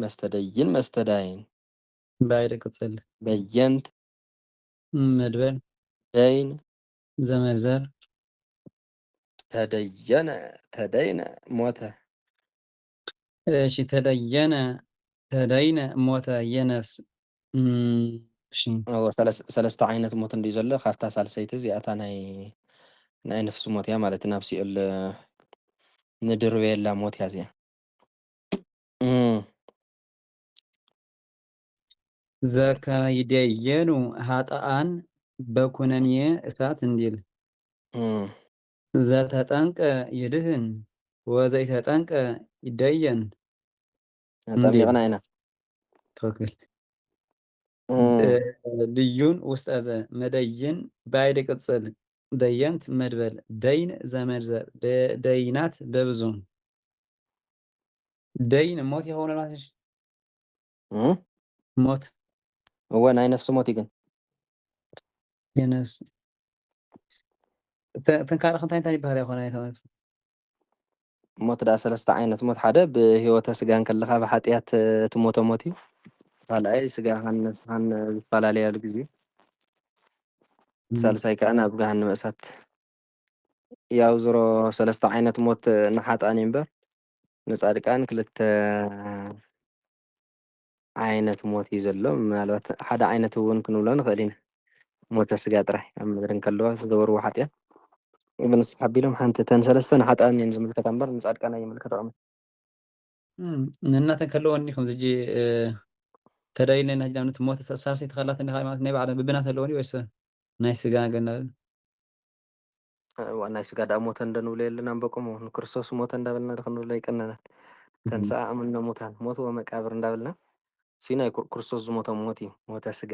መስተዳይን ባይደ ቅጽል በየንት መድበል ደይን ዘመርዘር ተደይነ ሞተ እሺ ተደይነ ሞተ የነፍስ እሺ ሰለስተ ዓይነት ሞት እንዲ ዘሎ ካብታ ሳልሰይቲ እዚኣታ ናይ ነፍሲ ሞት እያ ማለት ናብ ሲኦል ንድርቤላ ሞት እያ እዚኣ ዘካይደየኑ ሀጣአን በኩነንየ እሳት እንዲል ዘተጠንቀ ይድህን ወዘይተጠንቀ ይደየን ጠሚቕና ኢና ትክክል ድዩን ውስጥ ዘ መደይን ባይደ ቅጽል ደየንት መድበል ደይን ዘመርዘር ደይናት በብዙ ደይን ሞት የሆነ ማለት ሞት እወ ናይ ነፍሲ ሞት ይግን የነፍስ ተንካልእ እንታይ ይባሃል ይኾነ ተማት ሞት ዳ ሰለስተ ዓይነት ሞት ሓደ ብሂወተ ስጋን ከለካ ብሓጢያት ትሞተ ሞት እዩ ካልኣይ ስጋኻን ነፍስኻን ዝፈላለያሉ ግዜ ሳልሳይ ከዓ ናብ ገሃነመ እሳት ያው ዝሮ ሰለስተ ዓይነት ሞት ንሓጣን እዩ እምበር ንፃድቃን ክልተ ዓይነት ሞት እዩ ዘሎ ምናልባት ሓደ ዓይነት እውን ክንብሎ ንኽእል ኢና ሞተ ስጋ ጥራሕ ኣብ ምድሪ እንከለዋ ዝገበርዎ ሓጢያት ብንስ ሓቢሎም ሓንቲ ተን ሰለስተ ንሓጣን እየን ዝምልከታ እምበር ንፃድቃን ኣይምልከተኦምን ንናተን ከለወኒ ከም ዝጂ ተደይነ ናይ ጃምነት ሞተ ሳልሰይቲ ካላት እንዲ ማለት ናይ ባዕለን ብብናት ኣለወኒ ወይስ ናይ ስጋ ገና ናይ ስጋ ዳ ሞተ እንደንብሎ የለና ንበቆሞ ንክርስቶስ ሞተ እንዳበልና ክንብሎ ይቀነናል ተንስአ እምነ ሙታን ሞት ወመቃብር እንዳበልና ሲናይ ክርስቶስ ዝሞተ ሞት እዩ ሞተ ስጋ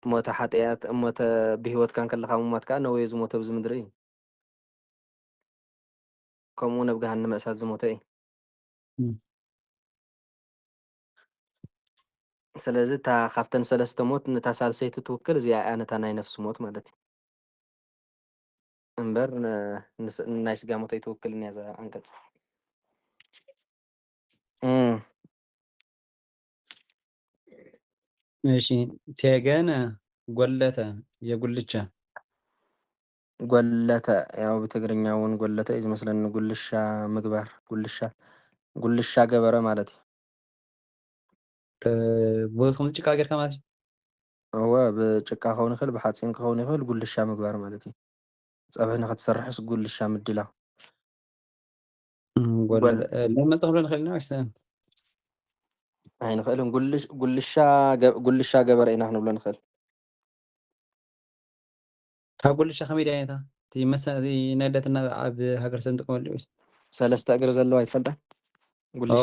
ሞተ ሓጢያት ሞተ ብሂወትካ ከለካ ምሟት ከዓ ነወየ ዝሞተ ብዚ ምድሪ እዩ ከምኡ ኣብ ገሃነመ እሳት ዝሞተ እዩ ስለዚ እታ ካብተን ሰለስተ ሞት ነታ ሳልሰይቲ ትውክል እዚኣ እያ ነታ ናይ ነፍሲ ሞት ማለት እዩ እምበር ናይ ስጋ ሞት ኣይትውክልን እያ እዛ ኣንቀፅ እሺ ቴገነ ጎለተ የጉልቻ ጎለተ ያው ብትግርኛ እውን ጎለተ እዩ ዝመስለኒ ጉልሻ ምግባር ጉልሻ ገበረ ማለት እዩ ብዙ ከምዚ ጭቃ ጌርካ ማለት እዩ እወ ብጭቃ ክኸውን ይኽእል ብሓፂን ክኸውን ይኽእል ጉልሻ ምግባር ማለት እዩ ፀብሒ ንክትሰርሕስ ጉልሻ ምድላው ለመፅእ ክብሎ ንኽእል ኢና ወይስ ኣይንኽእልን ጉልሻ ገበረ ኢና ክንብሎ ንኽእል ካብ ጉልሻ ከመይ ዳ ዓይነታ እቲ መሳዚ ናይ ኣዴታትና ኣብ ሃገር ሰብ ንጥቀመሉ ወይስ ሰለስተ እግሪ ዘለዋ ይፈልጣ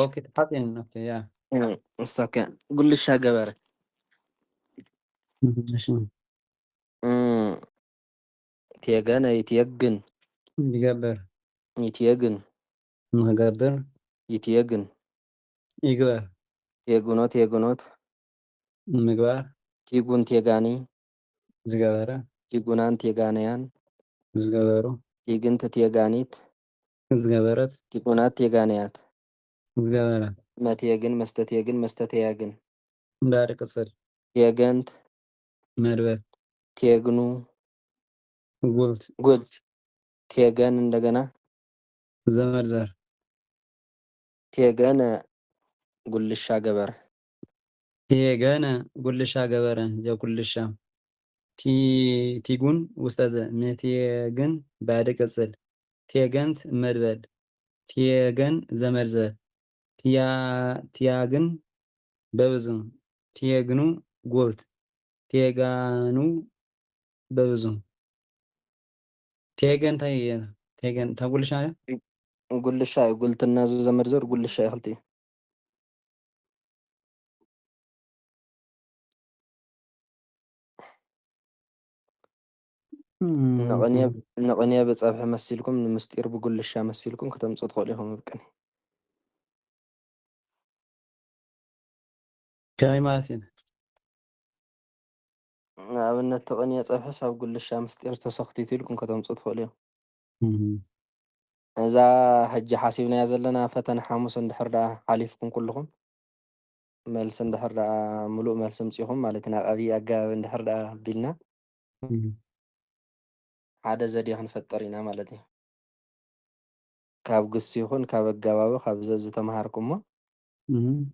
ኦኬ ሓፂን ኦኬ ያ እሳከ ጉልሻ ገበረ እሺ ትየገነ ይትየግን ይገብር ይትየግን ንክገብር ይትየግን ይግበር ትየጉኖት ምግባር ቲጉን ትየጋኒ ዝገበረ ቲጉናን ትየጋነያን ዝገበሩ ቲግንት ትየጋኒት ዝገበረት ቲጉናት ትየጋነያት ዝገበረ መትየግን መስተትየግን መስተተያግን እንዳደ ቅፅል የገንት መድበል ቴግኑ ጉልት ጉልት ቴገን እንደገና ዘመድ ዘር ቴገን ጉልሻ ገበረ ቴገነ ጉልሻ ገበረ የጉልሻ ቲጉን ውስጠዘ መቴግን ባዕድ ቅጽል ቴገንት መድበል ቴገን ዘመድ ዘር ቲያግን በብዙ ቴግኑ ጉልት ቴጋኑ በብዙ ቴገን ቴገን ተጉልሻ ጉልሻ ጉልትና ዘመድ ዘር ጉልሻ ይኽልቲ نقنية بتصبح مسيلكم المستير بقول الشام مسيلكم كتم صدقوا لهم بكني كاي مالتين أبنى التقنية تصبح حساب قول الشام مستير تسختي تلكم كتم صدقوا لهم إذا حج حاسبنا يزلنا فتن حاموس اندحر حليفكم كلهم ملس اندحر ملوء ملس مسيهم مالتنا أبي أجا اندحر بيلنا عادة زدي هنفطر هنا مالتي كاب قصيخون كاب الجواب كاب زز تمهاركم ما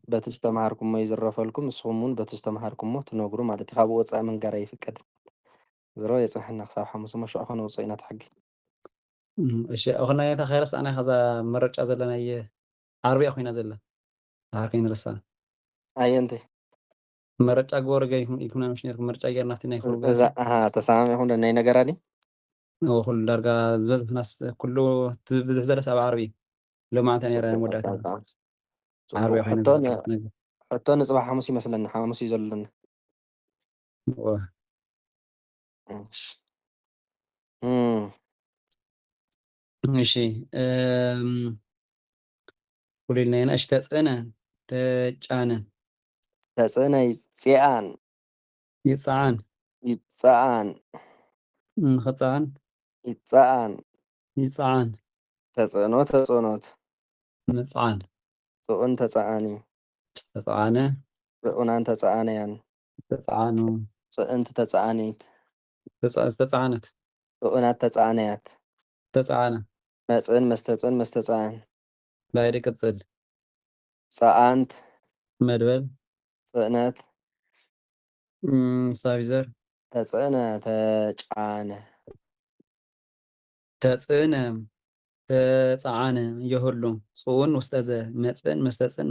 بتستمهاركم ما يزرف لكم الصومون بتستمهاركم ما تنقروا مالتي كاب وصع من جراي في كده زراعة يصحنا خصاح حمص ما شو أخنا وصينا حقي أشياء أخنا يتخيرس أنا خذا مرة أزلنا يه عربي أخوينا زلا عارفين رسا أي أنت مرة أقول جاي يكون مش نيرك مرة أجر نفتنا يخرج بس تسامع هون نينا جراني أو كل درجة زوز ناس كله تبذل سبع عربي لو ما تاني رأي مدة عربي حتى نصبح حمصي مثلا حمصي زلنا ماشي قولي لنا أشتات أنا تجانا تسأنا يتسعان يصعان يتسعان خطعان يتسعان يصعان تسأنوت تسأنوت مصعان سؤن تسعاني استطعانه بأنان تسعانيان استطعانو سأنت تسعانيت استطعانت بأنات تسعانيات استطعانه مسأن مستسعان لا يدك تصل سأنت مدبل سأنت سافيزر تسأنا تجعانه تጽእነ ተጻዓነ የሁሉ ጽኡን ውስጠዘ መጽን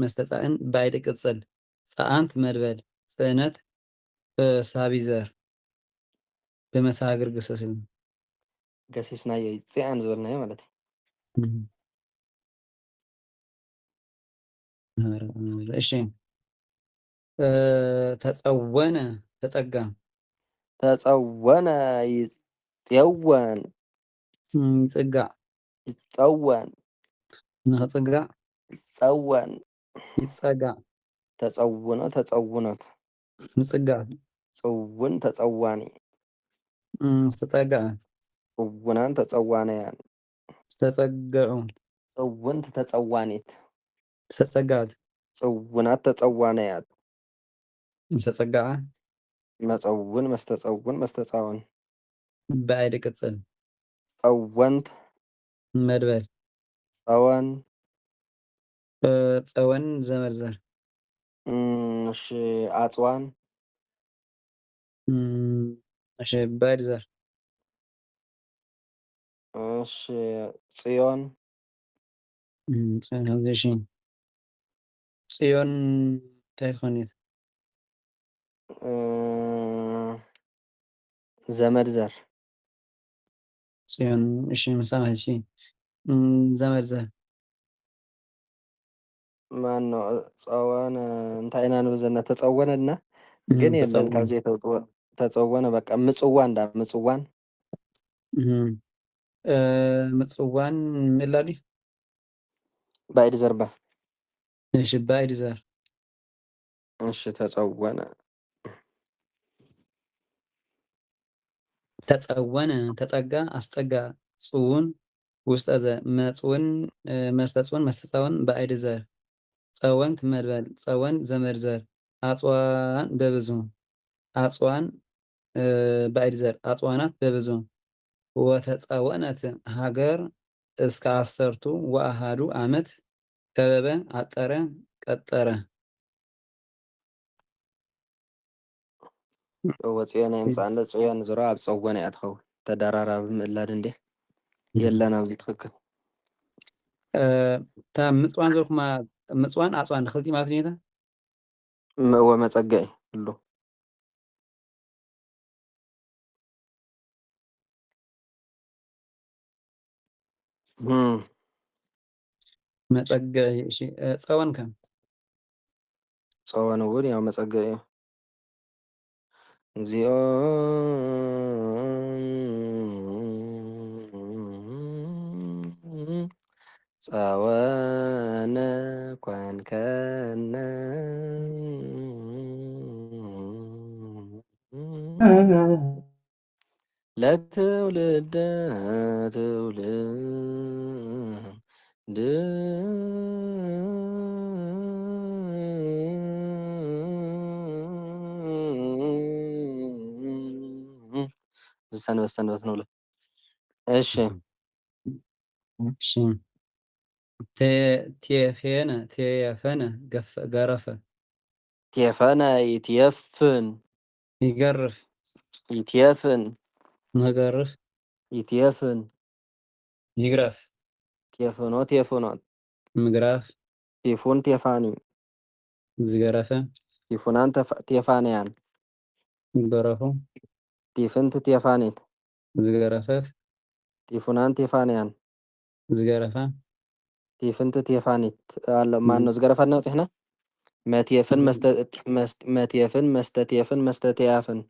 መስተጻእን ባይድ ቅጽል ጻአንት መድበል ጽእነት ሳቢዘር በመሳግር ግስስል ገሲስና የጽአን ዝበልናዮ ማለት እሺ ተጸወነ ተጠጋ ተጸወነ ይጽወን ጽጋዕ ይጸወን ንኽጽጋዕ ይጸወን ይጸጋዕ ተጸውኖ ተጸውኖት ምጽጋዕ ጽውን ተጸዋኒ ዝተጸጋዕ ጽውናን ተጸዋነያን ዝተጸግዑ ጽውንት ተጸዋኒት ዝተጸጋዕት ጽውናት ተጸዋነያት ዝተጸጋዓ መጸውን መስተጸውን መስተጻውን በአይድ ቅጽል ጸወንት መድበል ጸወን ጸወን ዘመርዘር እሺ አጽዋን እሺ በአይድ ዘር እሺ ጽዮን እሺ ጽዮን እንታይ ትኾን ዘመድ ዘር ጽዮን እሺ ምሳማ እሺ ዘመድ ዘር ማነው ጸወነ እንታይ ኢና ንብዘና ተጸወነና ግን የለን ካብዚ ተጸወነ በቃ ምጽዋ እንዳ ምጽዋን ምጽዋን ምላዲ ባይድ ዘርባ እሺ ባይድ ዘር እሺ ተጸወነ ተጸወነ ተጠጋ አስጠጋ ጽውን ውስጠዘ መጽውን መስተጽውን መስተጻውን በአይድ ዘር ጸወንት መድበል ጸወን ዘመድ ዘር አጽዋን በብዙ ኣጽዋን ባዕድ ዘር ኣጽዋናት በብዙ ወተጻወነት ሃገር እስከ 10 ወአሃዱ ዓመት ከበበ አጠረ ቀጠረ ወፅዮን የምፃን ጽዮን ዝሮ ኣብ ፀወነ እያ ትኸውን ተደራራቢ ምእላድ እንዴ የለን ኣብዚ ትኽክል እታ ምፅዋን ዘልኩማ ምፅዋን ኣፅዋን ክልቲ ማለት እዩ ነታ ምእወ መፀገዒ ኣሎ መፀገዒ እሺ ፀወን ከም ፀወን እውን ያው መፀገዒ እግዚኦ ፀወነ ኮንከነ ለትውልደ ትውልድ ሰንበት ሰንበት ንብሎ እሺ እሺ تيفين تيفن قرفة تيفنا يتيفن يقرف يتيفن مقرف يتيفن يقرف تيفونات تيفونات مقراف تيفون تيفاني زقرفة تيفونان تيفانيان قرفو تيفنت تيفانيت زقرفة تيفونان تيفانيان زقرفة تيفنت تيفانيت ما نو زقرفنا احنا ما تيفن ما تيفن مستتيفن مستتيافن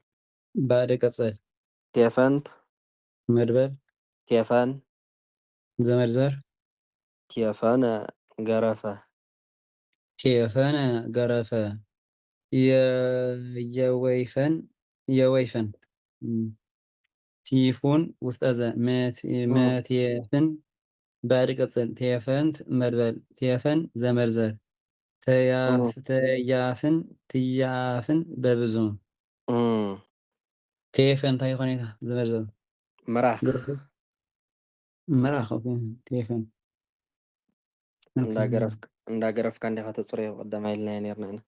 بعد قصر تيفنت مدبر تيفان زمرزر تيفانا قرفة تيفانا قرفة يويفن تيفون وستأذى ما تيفن بعد قصر تيفنت مدبر تيفن زمرزر تيافن تيافن ببزون تيفن تايخونيتا زمرزر مراخ مراخ اوكي تيفن እንዳ ገረፍካ እንዲኻ ተፅርዮ ቀዳማ ኢልና ነርና ኢና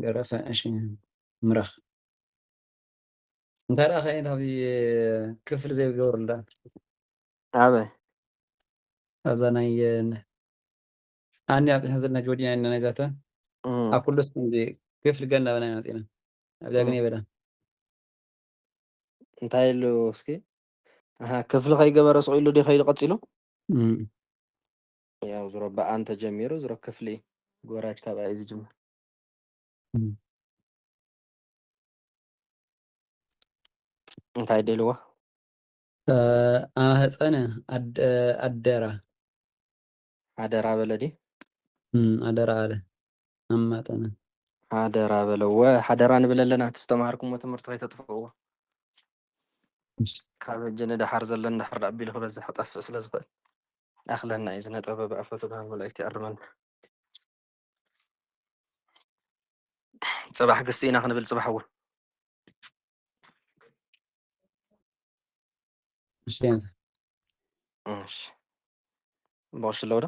ገረፈ እሺ ምራኽ እንታይ ደኣ ከይት ኣብዚ ክፍሊ ዘይገበሩላ ኣበይ ኣብዛ ናይ ኣንዲ ኣብፅሕና ዘለና ጆዲና ኢና ናይ ዛተ ኣብ ኩሉስ ክፍሊ ገና በና ኢና ፅና ኣብዛ ግን የበላ እንታይ ኢሉ እስኪ ክፍሊ ከይገበረ ስቕ ኢሉ ዲ ከይዱ ቀፂሉ ያው ዝሮ በኣን ተጀሚሩ ዝሮ ክፍሊ ጎራጅ ካብኣ እዩ ዝጅምር እንታይ ደልዋ ኣማህፀነ ኣደራ ሃደራ በለዲ ኣደራ ኣለ ኣማጠነ ሃደራ በለወ ሃደራ ንብል ኣለና እቲ ዝተምሃርኩሞ ትምህርቲ ከይተጥፍእዎ ካብ ሕጂ ንድሓር ዘለና ድሕር ኣቢሉ ክበዝሕ ክጠፍእ ስለ ዝኽእል ኣኽለና እዩ ዝነጠበ ብኣፈቱ ካብ መላእክቲ ይኣርመና ፅባሕ ግስቲ ኢና ክንብል ፅባሕ እውን እሺ ቦሽ ኣለዎ ዶ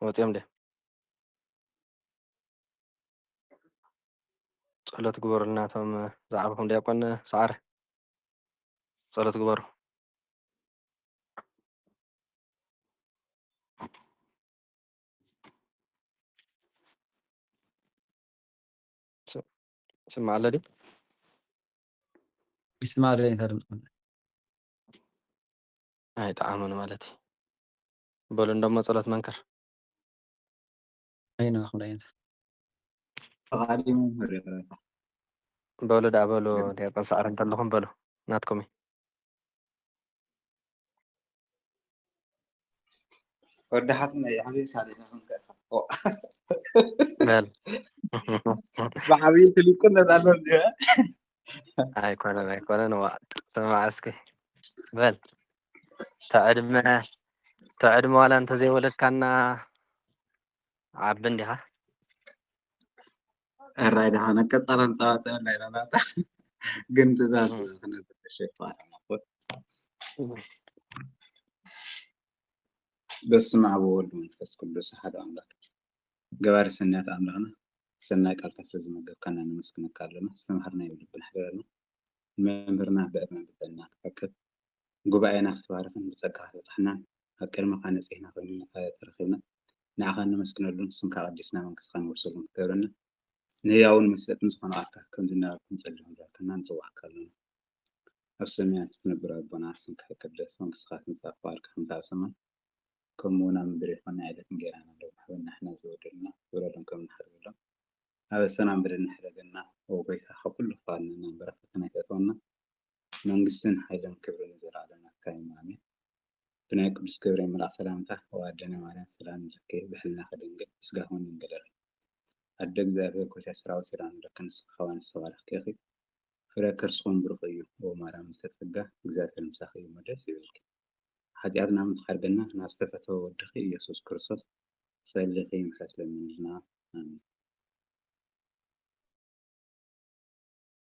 ወፂኦም ደ ጸሎት ግበሩ እናቶም ዝዓበኹም ዲያቆን ሰዓረ ጸሎት ግበሩ ስማ አለ ዲ ይስማዕ ለኝ ታድምጥ አይ ጣዕሙን ማለት በሉ እንደሞ ጸሎት መንከር አይና አሁን አይነት ተቃዲሙ ረታ በሉ ዳ በሉ ዲያቆን ሰዓረ እንተለኹም በሉ ናትኩም ወዳሓትና የዓብይ ካሊና መንከር በል بعبيل تليكون هذا አይኮነን አይኮነን ዋ ተማዓስከ بل تعدم ولا أنت زي ولد كان عبن دها الرايد هانا كتران صوت لا لا لا قنت ذات خنا الشيء فاهم أقول بس مع بول من بس كل سحر أملاك جوار سنات أملانا سنة قال كسر زمان كنا نمسكنا كارلنا استمرنا يبدو بنحررنا منبرنا بأمن بدنا فكر جبعنا اختبارنا بتسقى تحنا هالكلمة كانت زينا خلينا ترخينا نعخنا مسكنا لون سنك عديسنا من كسخان ورسلنا كبرنا نياون مسات نسخنا عكا كم دينا نسلهم كنا نسوي عكالنا أرسلنا تنبر ربنا سنك كبدس من كسخات نسافر كم تاسما كمونا من بريخنا عيلة نجيرانا لو حاولنا احنا زودنا ورادهم كم نحرقنا هذا السنة عم بدنا نحرقنا وبيتها خبل فارنا نبرة فتنا كتونا منقسن حيلا كبر نزر علينا كايمامي بناء قدس كبر من سلامته وعدنا معنا سلام لك بحلنا خدنجل اسقاهون ننقلر أدق زافي كوش أسرع وسيران لكن خوان الصوالح كيخي فراكر سخون برخيو ومارا مستفقة زافي المساخي ومدرسي بلك حاجاتنا متخرجنا ناستفتو ودخي يسوس كرسوس سأل لخي محلت لمننا آمين